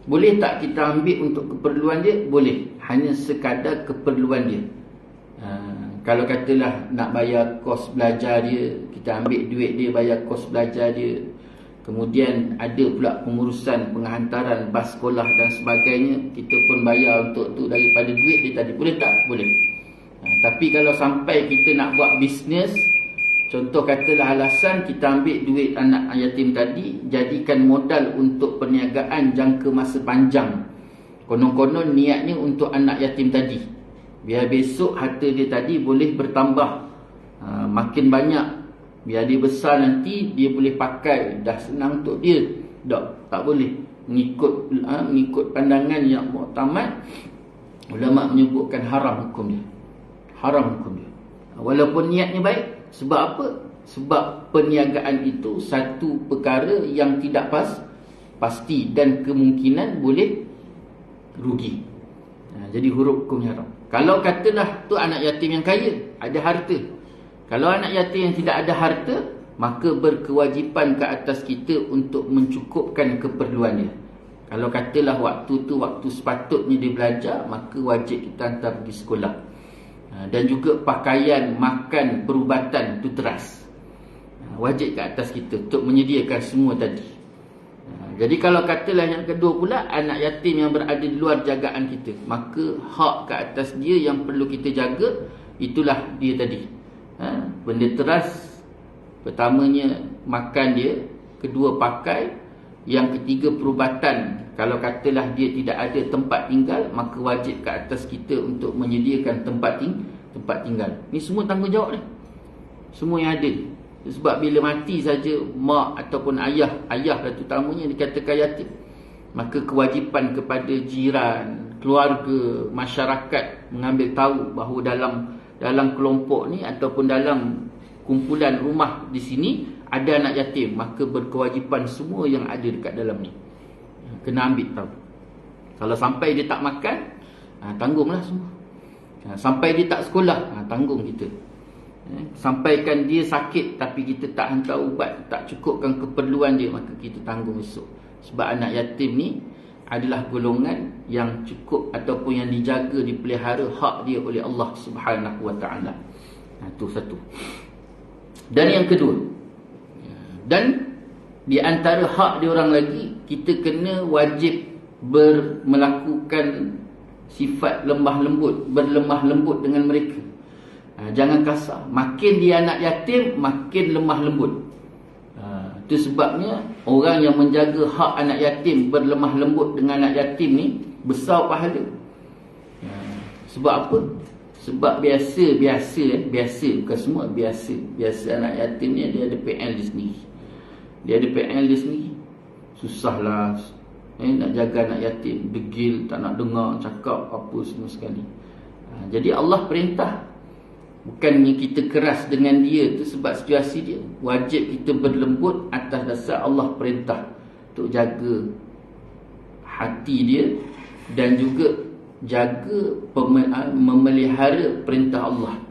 A: boleh tak kita ambil untuk keperluan dia? Boleh, hanya sekadar keperluan dia. Kalau katalah nak bayar kos belajar dia, kita ambil duit dia bayar kos belajar dia. Kemudian ada pula pengurusan penghantaran bas sekolah dan sebagainya, kita pun bayar untuk tu daripada duit dia tadi. Boleh tak? Boleh. Tapi kalau sampai kita nak buat bisnes, contoh katalah alasan kita ambil duit anak yatim tadi, jadikan modal untuk perniagaan jangka masa panjang. Konon-konon niatnya untuk anak yatim tadi, biar besok harta dia tadi boleh bertambah, makin banyak. Biar dia besar nanti dia boleh pakai, dah senang untuk dia. Tak boleh. Mengikut pandangan yang muktamad, ulama menyebutkan haram hukum dia. Haram hukum dia. Walaupun niatnya baik. Sebab apa? Sebab perniagaan itu satu perkara yang tidak pasti dan kemungkinan boleh rugi. Jadi huruf hukumnya haram. Kalau katalah tu anak yatim yang kaya, ada harta. Kalau anak yatim yang tidak ada harta, maka berkewajipan ke atas kita untuk mencukupkan keperluan dia. Kalau katalah waktu tu waktu sepatutnya dia belajar, maka wajib kita hantar pergi sekolah. Dan juga pakaian, makan, perubatan tu teras, wajib ke atas kita untuk menyediakan semua tadi. Jadi kalau katalah yang kedua pula, anak yatim yang berada di luar jagaan kita, maka hak ke atas dia yang perlu kita jaga, itulah dia tadi. Benda teras, pertamanya makan dia, kedua pakai, yang ketiga perubatan. Kalau katalah dia tidak ada tempat tinggal, maka wajib ke atas kita untuk menyediakan tempat tinggal. Ni semua tanggungjawab ni, semua yang ada. Sebab bila mati saja mak ataupun ayah lah terutamanya dikatakan yatim, maka kewajipan kepada jiran, keluarga, masyarakat mengambil tahu bahawa dalam kelompok ni ataupun dalam kumpulan rumah di sini ada anak yatim, maka berkewajipan semua yang ada dekat dalam ni kena ambil tahu. Kalau sampai dia tak makan, tanggunglah semua. Sampai dia tak sekolah, tanggung kita. Sampaikan dia sakit tapi kita tak hantar ubat, tak cukupkan keperluan dia, maka kita tanggung esok. Sebab anak yatim ni adalah golongan yang cukup ataupun yang dijaga, dipelihara hak dia oleh Allah Subhanahu wa taala. Itu satu. Dan yang kedua, dan di antara hak dia orang lagi, kita kena wajib melakukan sifat lemah lembut, berlemah lembut dengan mereka. Jangan kasar. Makin dia anak yatim, makin lemah lembut. Itu sebabnya orang yang menjaga hak anak yatim, berlemah lembut dengan anak yatim ni, besar pahala. Sebab apa? Sebab biasa, bukan semua, biasa anak yatim ni dia ada PL dia sendiri. Dia ada PL dia sendiri. Susahlah nak jaga anak yatim, degil, tak nak dengar cakap apa semua sekali. Jadi Allah perintah, bukannya kita keras dengan dia tu sebab situasi dia. Wajib kita berlembut atas dasar Allah perintah untuk jaga hati dia dan juga jaga memelihara perintah Allah.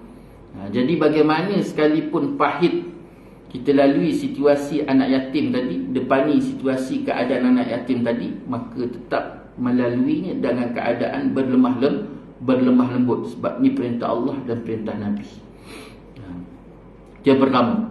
A: Jadi bagaimana sekalipun pahit kita lalui situasi anak yatim tadi, depani situasi keadaan anak yatim tadi, maka tetap melaluinya dengan keadaan berlemah lembut, sebab ni perintah Allah dan perintah Nabi. Yang pertama.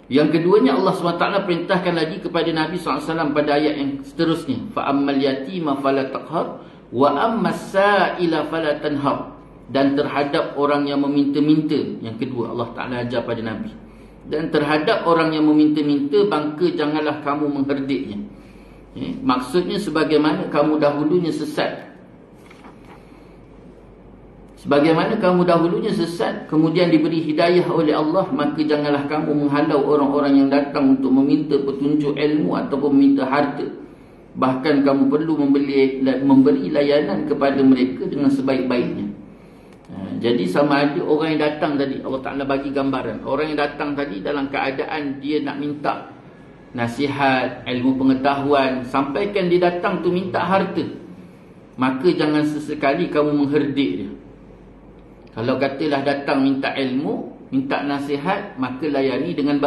A: Yang keduanya, Allah SWT perintahkan lagi kepada Nabi SAW pada ayat yang seterusnya, fa'ammal yatima fala taqhar wa ammas sa'ila fala tanhar. Dan terhadap orang yang meminta-minta, yang kedua Allah Ta'ala ajar pada Nabi, dan terhadap orang yang meminta-minta, maka janganlah kamu mengherdiknya. Maksudnya sebagaimana kamu dahulunya sesat, kemudian diberi hidayah oleh Allah, maka janganlah kamu menghalau orang-orang yang datang untuk meminta petunjuk ilmu ataupun meminta harta. Bahkan kamu perlu memberi layanan kepada mereka dengan sebaik-baiknya. Jadi sama ada orang yang datang tadi, Allah Ta'ala bagi gambaran, orang yang datang tadi dalam keadaan dia nak minta nasihat, ilmu pengetahuan, sampaikan dia datang tu minta harta, maka jangan sesekali kamu mengherdik dia. Kalau katalah datang minta ilmu, minta nasihat, maka layani dengan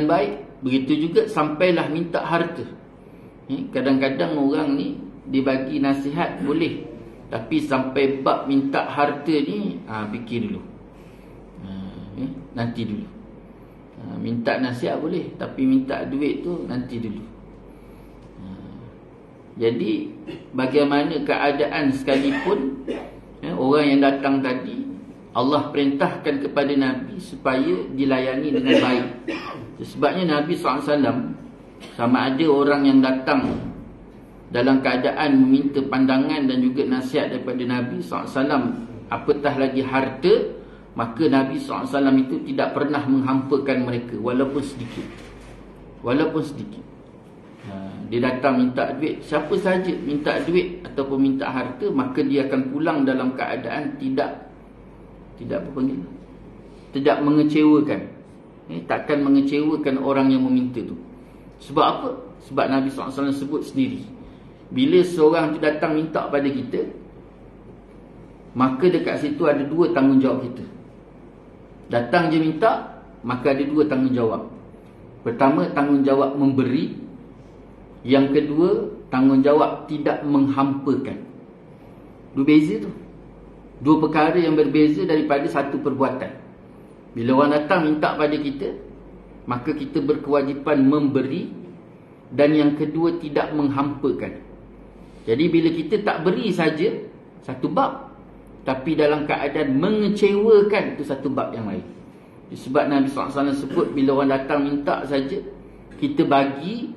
A: baik. Begitu juga sampailah minta harta. Kadang-kadang orang ni dibagi nasihat boleh, tapi sampai bab minta harta ni, fikir dulu. Nanti dulu. Minta nasihat boleh, tapi minta duit tu nanti dulu. Jadi bagaimana keadaan sekalipun, orang yang datang tadi, Allah perintahkan kepada Nabi supaya dilayani dengan baik. Sebabnya Nabi SAW, sama ada orang yang datang dalam keadaan meminta pandangan dan juga nasihat daripada Nabi SAW, apatah lagi harta, maka Nabi SAW itu tidak pernah menghampakan mereka, walaupun sedikit. Dia datang minta duit, siapa saja minta duit ataupun minta harta, maka dia akan pulang dalam keadaan tidak mengecewakan. Takkan mengecewakan orang yang meminta tu. Sebab apa? Sebab Nabi SAW sebut sendiri, bila seorang tu datang minta pada kita, maka dekat situ ada dua tanggungjawab kita. Datang je minta, maka ada dua tanggungjawab. Pertama, tanggungjawab memberi. Yang kedua, tanggungjawab tidak menghampakan. Dua beza tu. Dua perkara yang berbeza daripada satu perbuatan. Bila orang datang minta pada kita, maka kita berkewajipan memberi. Dan yang kedua, tidak menghampakan. Jadi bila kita tak beri saja, satu bab, tapi dalam keadaan mengecewakan, itu satu bab yang lain. Sebab Nabi SAW sebut, bila orang datang minta saja, kita bagi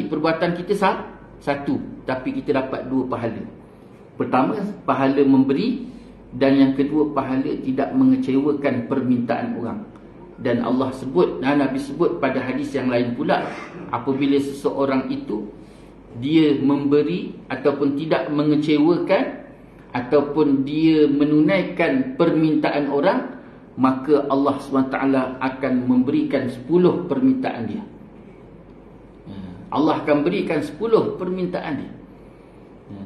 A: perbuatan kita satu, tapi kita dapat dua pahala. Pertama, pahala memberi, dan yang kedua, pahala tidak mengecewakan permintaan orang. Dan Allah sebut, Nabi sebut pada hadis yang lain pula, apabila seseorang itu dia memberi ataupun tidak mengecewakan, ataupun dia menunaikan permintaan orang, maka Allah SWT akan memberikan 10 permintaan dia. Allah akan berikan 10 permintaan dia.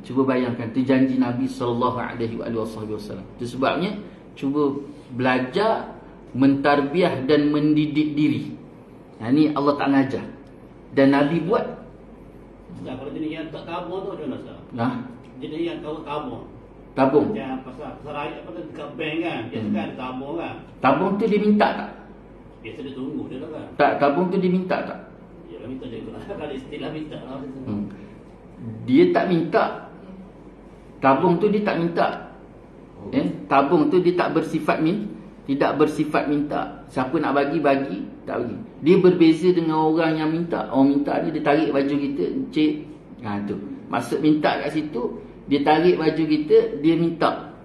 A: Cuba bayangkan, itu janji Nabi SAW. Itu sebabnya cuba belajar mentarbiah dan mendidik diri. Ini Allah Ta'ala ajar, dan Nabi buat.
B: Kalau jenis yang tak tabung tu macam mana? Jenis yang tabung.
A: Tabung.
B: Macam pasal seraya pada dekat bank kan, dia sekarang tabung kan.
A: Tabung tu dia minta tak?
B: Biasa dia tunggu dia lah kan.
A: Tak, tabung tu dia minta tak?
B: Ya, minta dia ikut. Kalau istilah minta lah.
A: Dia tak minta. Tabung tu dia tak minta. Tabung tu dia tak bersifat tidak bersifat minta. Siapa nak bagi, tak bagi. Dia berbeza dengan orang yang minta. Orang minta ni dia tarik baju kita, encik. Tu. Maksud minta kat situ, dia tarik baju kita, dia minta.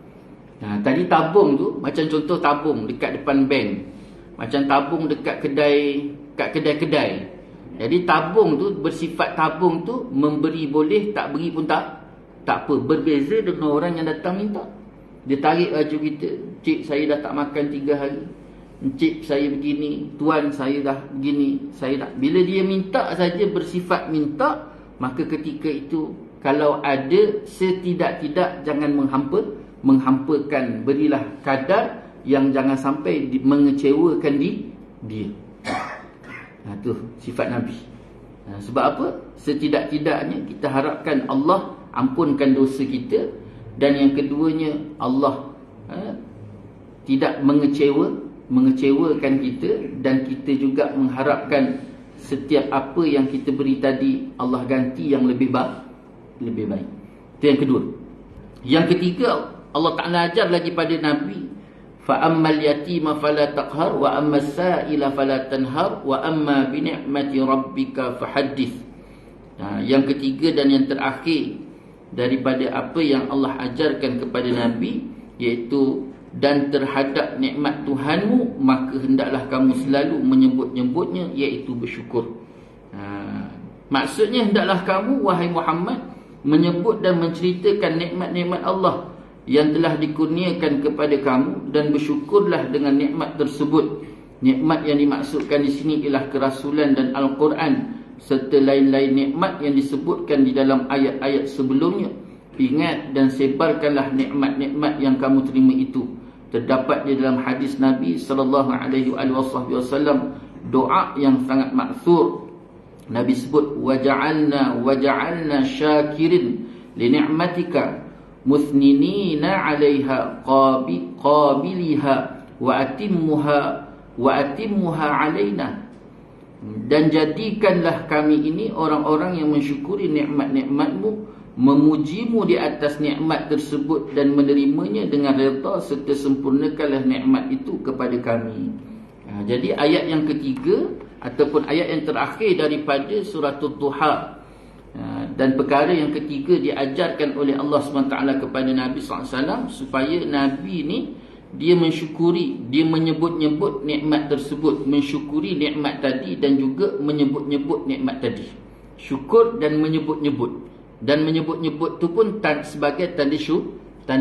A: Tadi tabung tu, macam contoh tabung dekat depan bank. Macam tabung dekat kedai-kedai. Jadi tabung tu, bersifat tabung tu, memberi boleh, tak beri pun tak apa. Berbeza dengan orang yang datang minta. Dia tarik baju kita, encik saya dah tak makan 3 hari, encik saya begini, tuan saya dah begini, saya dah. Bila dia minta saja bersifat minta, maka ketika itu kalau ada setidak-tidak jangan menghampakan, berilah kadar yang jangan sampai mengecewakan dia. Tu sifat Nabi. Sebab apa? Setidak-tidaknya kita harapkan Allah ampunkan dosa kita, dan yang keduanya Allah tidak mengecewakan kita, dan kita juga mengharapkan setiap apa yang kita beri tadi Allah ganti yang lebih baik. Itu yang kedua. Yang ketiga, Allah Ta'ala ajar lagi pada Nabi, fa ammal yatima fala taqhar wa ammas sa'ila fala tanhar wa amma bi ni'mati rabbika fahaddits. Yang ketiga dan yang terakhir daripada apa yang Allah ajarkan kepada Nabi, iaitu dan terhadap nikmat Tuhanmu maka hendaklah kamu selalu menyebut-nyebutnya, iaitu bersyukur. Maksudnya hendaklah kamu wahai Muhammad menyebut dan menceritakan nikmat-nikmat Allah yang telah dikurniakan kepada kamu, dan bersyukurlah dengan nikmat tersebut. Nikmat yang dimaksudkan di sini ialah kerasulan dan Al-Quran serta lain-lain nikmat yang disebutkan di dalam ayat-ayat sebelumnya. Ingat dan sebarkanlah nikmat-nikmat yang kamu terima itu. Terdapat di dalam hadis Nabi SAW doa yang sangat maksur. Nabi sebut waja'alna syakirin li ni'matika musninina 'alaiha qabiliha wa atimmuha 'alaina. Dan jadikanlah kami ini orang-orang yang mensyukuri nikmat-nikmatmu, memujimu di atas nikmat tersebut dan menerimanya dengan redha, serta sempurnakanlah nikmat itu kepada kami. Jadi ayat yang ketiga ataupun ayat yang terakhir daripada surah Duha, dan perkara yang ketiga diajarkan oleh Allah SWT kepada Nabi SAW supaya Nabi ni dia mensyukuri, dia menyebut-nyebut nikmat tersebut, mensyukuri nikmat tadi dan juga menyebut-nyebut nikmat tadi. Syukur dan menyebut-nyebut. Dan menyebut-nyebut tu pun sebagai tanda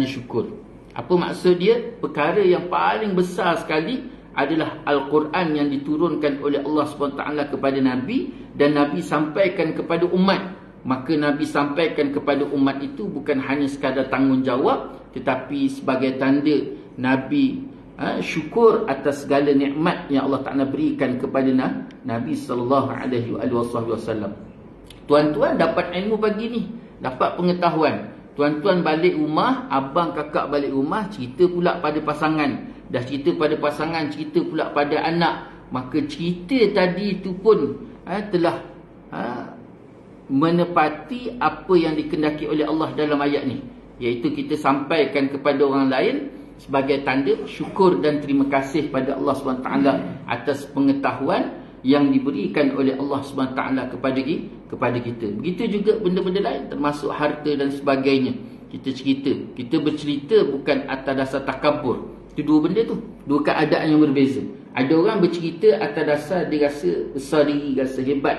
A: syukur. Apa maksud dia? Perkara yang paling besar sekali adalah Al-Quran yang diturunkan oleh Allah SWT kepada Nabi, dan Nabi sampaikan kepada umat. Maka Nabi sampaikan kepada umat itu bukan hanya sekadar tanggungjawab, tetapi sebagai tanda Nabi syukur atas segala nikmat yang Allah Ta'ala berikan kepada Nabi SAW. Tuan-tuan dapat ilmu pagi ni, dapat pengetahuan. Tuan-tuan balik rumah, abang kakak balik rumah, cerita pula pada pasangan. Dah cerita pada pasangan, cerita pula pada anak. Maka cerita tadi itu pun telah menepati apa yang dikehendaki oleh Allah dalam ayat ni, iaitu kita sampaikan kepada orang lain sebagai tanda syukur dan terima kasih pada Allah SWT atas pengetahuan yang diberikan oleh Allah SWT kepada kita. Begitu juga benda-benda lain, termasuk harta dan sebagainya. Kita cerita, kita bercerita bukan atas dasar takabur. Itu dua benda tu, dua keadaan yang berbeza. Ada orang bercerita atas dasar dia rasa besar diri, rasa hebat.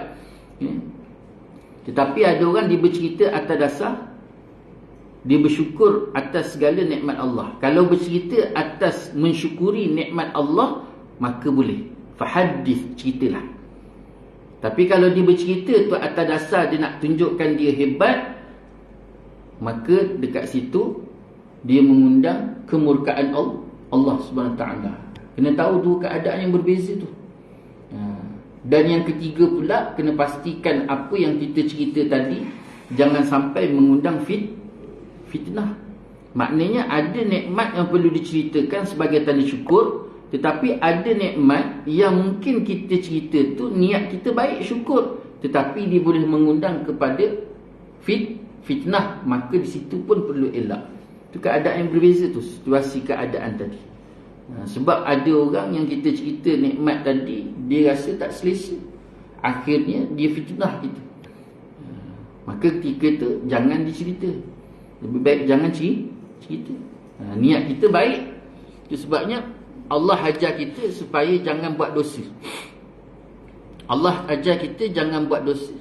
A: Tetapi ada orang dia bercerita atas dasar dia bersyukur atas segala nikmat Allah. Kalau bercerita atas mensyukuri nikmat Allah, maka boleh. Fahaddits, ceritalah. Tapi kalau dia bercerita tu atas dasar dia nak tunjukkan dia hebat, maka dekat situ dia mengundang kemurkaan Allah SWT. Kena tahu dua keadaan yang berbeza tu. Dan yang ketiga pula, kena pastikan apa yang kita cerita tadi jangan sampai mengundang fitnah. Maknanya ada nikmat yang perlu diceritakan sebagai tanda syukur, tetapi ada nikmat yang mungkin kita cerita tu niat kita baik, syukur, tetapi dia boleh mengundang kepada fitnah. Maka di situ pun perlu elak. Itu keadaan yang berbeza tu, situasi keadaan tadi. Sebab ada orang yang kita cerita nikmat tadi, dia rasa tak selesa, akhirnya dia fitnah kita. Maka ketika tu jangan dicerita, lebih baik jangan cerita. Niat kita baik. Itu sebabnya Allah ajar kita supaya jangan buat dosa. Allah ajar kita jangan buat dosa.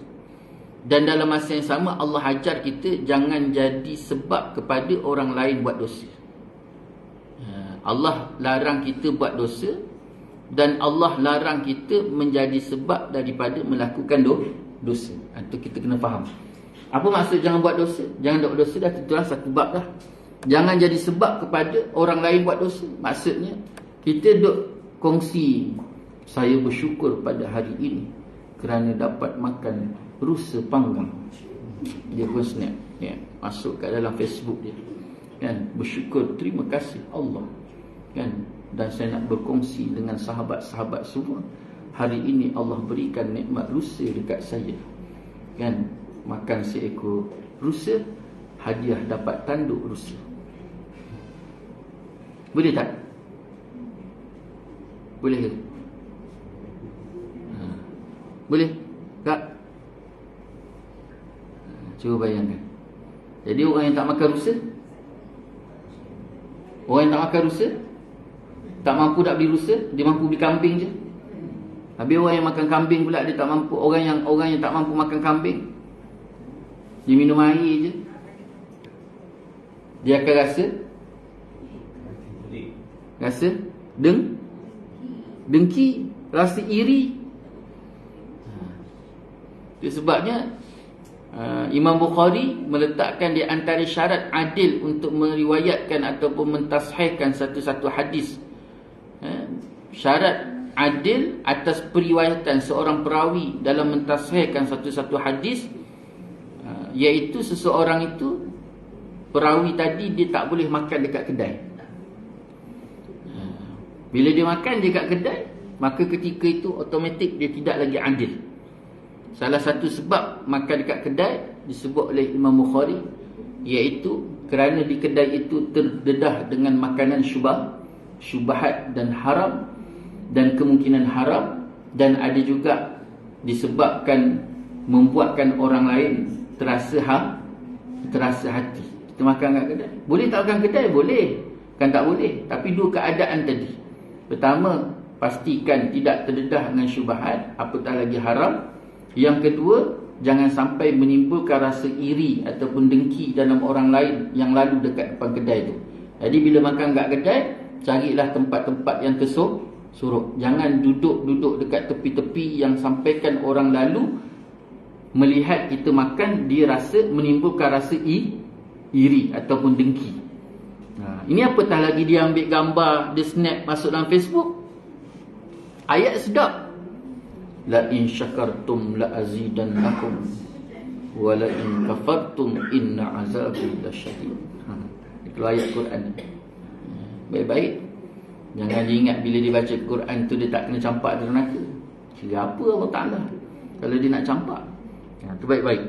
A: Dan dalam masa yang sama Allah ajar kita jangan jadi sebab kepada orang lain buat dosa. Allah larang kita buat dosa, dan Allah larang kita menjadi sebab daripada melakukan dosa. Itu kita kena faham. Apa maksud jangan buat dosa? Jangan buat dosa dah tentulah satu bab dah. Jangan jadi sebab kepada orang lain buat dosa. Maksudnya kita duk kongsi Saya bersyukur pada hari ini kerana dapat makan rusa panggang. Dia pun snap, ya, masuk kat dalam Facebook dia, kan, bersyukur, terima kasih Allah, kan. Dan saya nak berkongsi dengan sahabat-sahabat semua, hari ini Allah berikan nikmat rusa dekat saya, kan. Makan seekor rusa, hadiah dapat tanduk rusa. Boleh tak? Boleh ke? Boleh tak? Cuba bayangkan. Jadi orang yang tak makan rusa, orang yang tak makan rusa, tak mampu nak beli rusa, dia mampu beli kambing je. Habis orang yang makan kambing pula dia tak mampu. Orang yang tak mampu makan kambing, dia minum air je, dia akan rasa dengki, rasa iri. Itu sebabnya Imam Bukhari meletakkan di antara syarat adil untuk meriwayatkan ataupun mentashihkan satu-satu hadis. Syarat adil atas periwayatan seorang perawi dalam mentashihkan satu-satu hadis, iaitu seseorang itu, perawi tadi, dia tak boleh makan dekat kedai. Bila dia makan dekat kedai, maka ketika itu automatik dia tidak lagi adil. Salah satu sebab makan dekat kedai disebut oleh Imam Bukhari, iaitu kerana di kedai itu terdedah dengan makanan syubhat dan haram, dan kemungkinan haram, dan ada juga disebabkan membuatkan orang lain terasa hati. Kita makan kat kedai. Boleh tak makan kedai? Boleh. Kan tak boleh. Tapi dua keadaan tadi. Pertama, pastikan tidak terdedah dengan syubhat, apatah lagi haram. Yang kedua, jangan sampai menimbulkan rasa iri ataupun dengki dalam orang lain yang lalu dekat depan kedai tu. Jadi bila makan kat kedai, carilah tempat-tempat yang tersorok. Jangan duduk dekat tepi-tepi yang sampaikan orang lalu melihat kita makan, dia rasa menimbulkan rasa iri ataupun dengki. Ini apatah lagi dia ambil gambar, dia snap masuk dalam Facebook. Ayat sedap. La in syakartum la azidannakum wa la in kafartum inna azabi lasyadid. Itu ayat Quran. Baik-baik. Jangan diingat bila dia baca Quran tu dia tak kena campak dalam neraka. Kira apa Allah Ta'ala kalau dia nak campak? Itu baik-baik.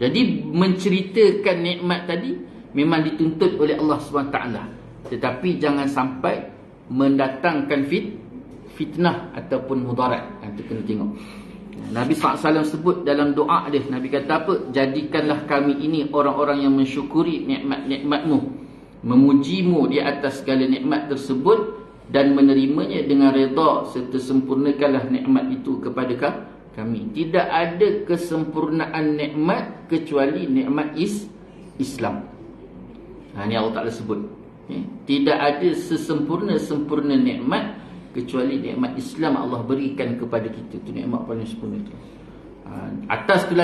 A: Jadi menceritakan nikmat tadi memang dituntut oleh Allah SWT. Tetapi jangan sampai mendatangkan fitnah ataupun mudarat. Itu kena tengok. Nabi SAW sebut dalam doa dia, Nabi kata apa? Jadikanlah kami ini orang-orang yang mensyukuri nikmat-nikmatmu, memujimu di atas segala nikmat tersebut, dan menerimanya dengan redha, serta sempurnakanlah nikmat itu kepada kami. Tidak ada kesempurnaan nikmat kecuali nikmat Islam. Ini Allah Ta'ala sebut. Tidak ada sesempurna-sempurna nikmat kecuali nikmat Islam Allah berikan kepada kita. Itu nikmat paling sempurna itu. Atas tu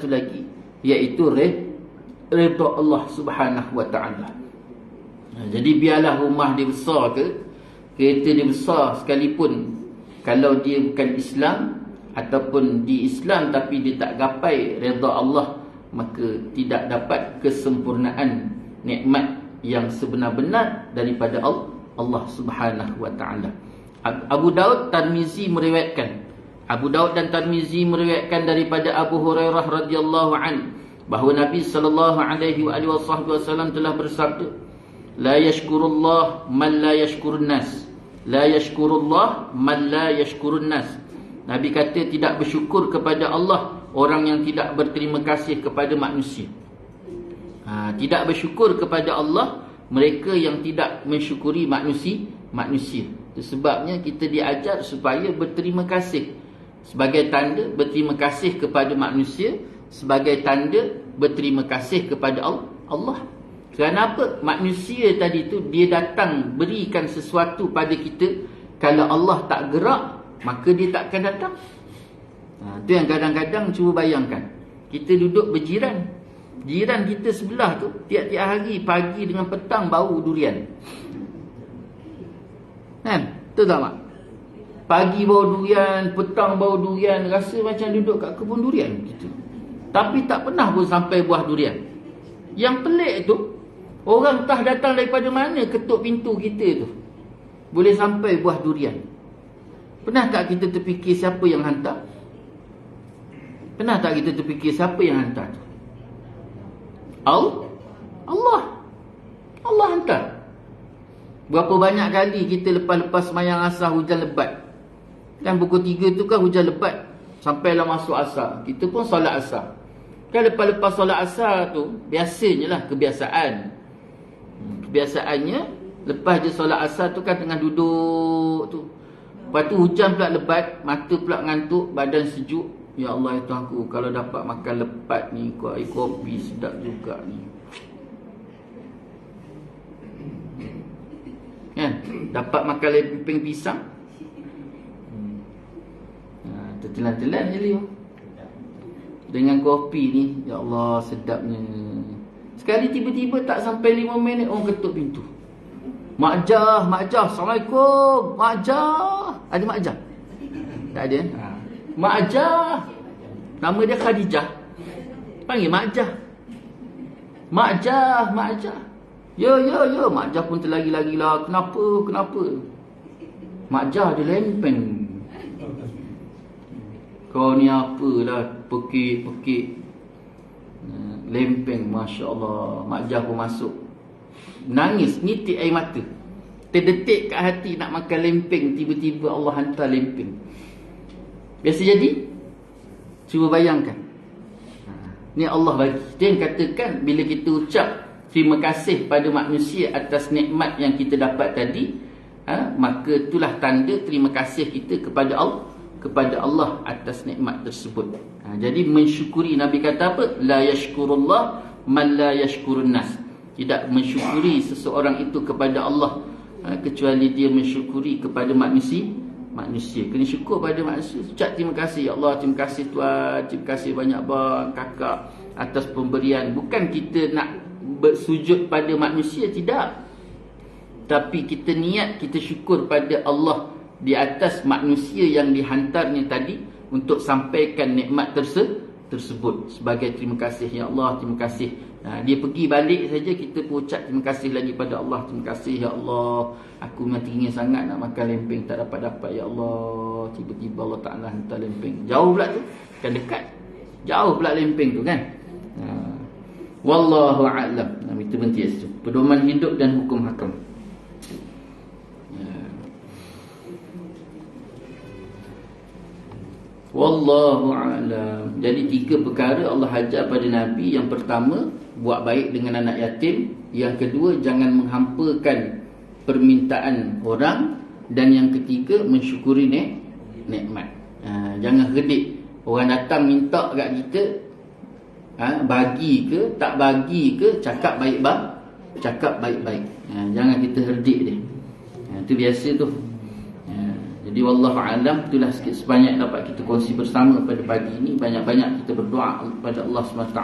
A: lagi iaitu redha Allah Subhanahu wa Ta'ala. Jadi biarlah rumah dia besar ke, kereta dia besar sekalipun, kalau dia bukan Islam ataupun di Islam tapi dia tak gapai redha Allah, maka tidak dapat kesempurnaan nikmat yang sebenar-benar daripada Allah Subhanahu wa Ta'ala. Abu Daud dan Tirmizi meriwayatkan daripada Abu Hurairah radhiyallahu anhu bahawa Nabi sallallahu alaihi wasallam telah bersabda, la yashkurullah man la yashkurun nas. La yashkurullah man la yashkurun nas. Nabi kata tidak bersyukur kepada Allah orang yang tidak berterima kasih kepada manusia. Tidak bersyukur kepada Allah mereka yang tidak mensyukuri manusia. Itu sebabnya kita diajar supaya berterima kasih. Sebagai tanda berterima kasih kepada manusia, sebagai tanda berterima kasih kepada Allah. Kerana apa? Manusia tadi tu dia datang berikan sesuatu pada kita. Kalau Allah tak gerak, maka dia tak akan datang. Itu yang kadang-kadang cuba bayangkan. Kita duduk berjiran, jiran kita sebelah tu tiap-tiap hari pagi dengan petang bau durian. Kan? Betul tak, Mak? Pagi bau durian, petang bau durian, rasa macam duduk kat kebun durian gitu. Tapi tak pernah pun sampai buah durian. Yang pelik tu, orang entah datang daripada mana ketuk pintu kita tu, boleh sampai buah durian. Pernah tak kita terfikir siapa yang hantar? Pernah tak kita terfikir siapa yang hantar tu? Allah. Allah hantar. Berapa banyak kali kita lepas-lepas sembahyang asar hujan lebat. Kan pukul 3 tu kan hujan lebat. Sampailah masuk asar. Kita pun solat asar. Kan lepas-lepas solat asar tu, biasanya lah kebiasaan. Kebiasaannya, lepas je solat asar tu kan tengah duduk tu. Lepas tu hujan pula lebat, mata pula ngantuk, badan sejuk. Ya Allah ya Tuhanku, kalau dapat makan lepat ni, air kopi sedap juga ni. Kan? Dapat makan leping pisang. Tertelan-telan je Leo. Dengan kopi ni, ya Allah sedapnya. Sekali tiba-tiba tak sampai 5 minit orang ketuk pintu. Mak Jah, Assalamualaikum. Mak Jah. Ada Mak Jah? Tak ada. Mak Jah. Nama dia Khadijah. Panggil Mak Jah. Mak Jah. Ya. Mak Jah pun terlagi-lagi lah. Kenapa? Mak Jah dia lempeng. Kau ni apalah, pekik. Lempeng, Masya Allah. Mak Jah pun masuk. Nangis, nitik air mata. Terdetik kat hati nak makan lempeng. Tiba-tiba Allah hantar lempeng. Biasa jadi? Cuba bayangkan. Ni Allah bagi. Dia yang katakan, bila kita ucap terima kasih pada manusia atas nikmat yang kita dapat tadi, maka itulah tanda terima kasih kita kepada Allah atas nikmat tersebut. Jadi mensyukuri, Nabi kata apa? La yashkurullah man la yashkurun nas. Tidak mensyukuri seseorang itu kepada Allah kecuali dia mensyukuri kepada manusia. Kena syukur pada manusia. Ucap terima kasih, ya Allah, terima kasih Tuhan, terima kasih banyak bang, kakak atas pemberian. Bukan kita nak bersujud pada manusia, tidak. Tapi kita niat, kita syukur pada Allah di atas manusia yang dihantarnya tadi untuk sampaikan nikmat tersebut sebagai terima kasih. Ya Allah, terima kasih. Dia pergi balik saja, kita pun ucap terima kasih lagi pada Allah. Terima kasih ya Allah, aku memang teringin sangat nak makan lempeng, tak dapat-dapat ya Allah. Tiba-tiba Allah Ta'ala hantar lempeng. Jauh pula tu, kan dekat, jauh pula lempeng tu kan. Wallahu a'lam. Itu berhenti kat situ. Pedoman hidup dan hukum hakam. Wallahu a'lam. Jadi 3 perkara Allah ajar pada Nabi. Yang pertama, buat baik dengan anak yatim. Yang kedua, jangan menghampakan permintaan orang. Dan yang ketiga, mensyukuri nikmat. Jangan redik. Orang datang minta kat kita, bagi ke tak bagi ke, cakap baik-baik. Jangan kita redik dia. Itu biasa tu. Jadi wallahu a'lam. Itulah sikit sebanyak dapat kita kongsi bersama pada pagi ini. Banyak-banyak kita berdoa kepada Allah SWT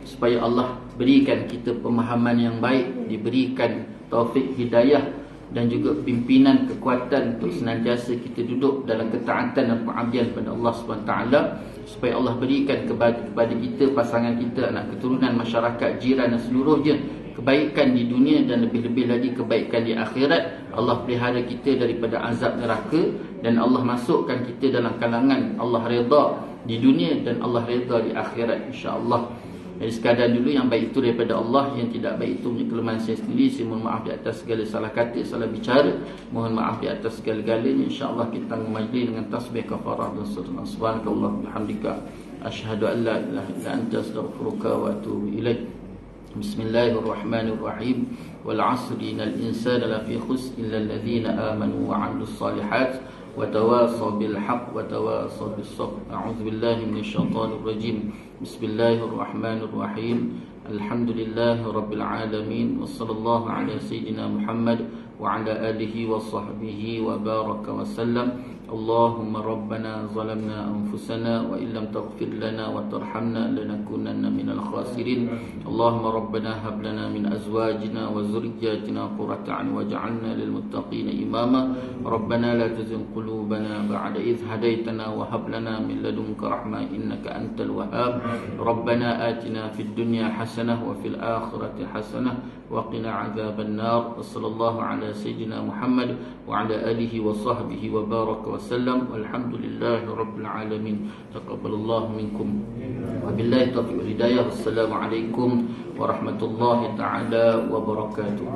A: supaya Allah berikan kita pemahaman yang baik, diberikan taufik hidayah dan juga pimpinan kekuatan untuk senantiasa kita duduk dalam ketaatan dan pengabdian kepada Allah SWT, supaya Allah berikan kepada kita, pasangan kita, anak keturunan, masyarakat, jiran dan seluruhnya kebaikan di dunia dan lebih-lebih lagi kebaikan di akhirat. Allah pelihara kita daripada azab neraka dan Allah masukkan kita dalam kalangan Allah redha di dunia dan Allah redha di akhirat, insya-Allah. Jadi sekadar dulu, yang baik itu daripada Allah, yang tidak baik itu punya kelemahan saya sendiri. Saya mohon maaf di atas segala salah kata, salah bicara. Mohon maaf di atas segala-galanya. InsyaAllah kita majlis dengan tasbih kafarah dan surah. Subhanakallah bihamdika, asyhadu an la ilaha illa anta, astaghfiruka wa atubu ilaik. Bismillahirrahmanirrahim. Wal 'asri innal insana lafi khusr illa alladhina amanu wa 'amilus solihat wa tawasaw bil haqq wa tawasaw bis sabr. A'udzu billahi minasyaitonir rajim. Bismillahirrahmanirrahim. Alhamdulillahi rabbil alamin. Wassallallahu ala sayyidina Muhammad wa ala alihi wa sahbihi wa baraka wa sallam. اللهم ربنا ظلمنا أنفسنا وإن لم تغفر لنا وترحمنا لنكونن من الخاسرين اللهم ربنا هب لنا من أزواجنا وذرياتنا قرة أعين واجعلنا للمتقين إماما ربنا لا تزغ قلوبنا بعد إذ هديتنا وهب لنا من لدنك رحمة إنك أنت الوهاب ربنا آتنا في الدنيا حسنة وفي الآخرة حسنة وقنا عذاب النار وصلى الله على سيدنا محمد وعلى آله وصحبه وبارك وسلم والحمد لله رب العالمين تقبل الله منكم وبالله التوفيق والهداية والسلام عليكم ورحمة الله تعالى وبركاته.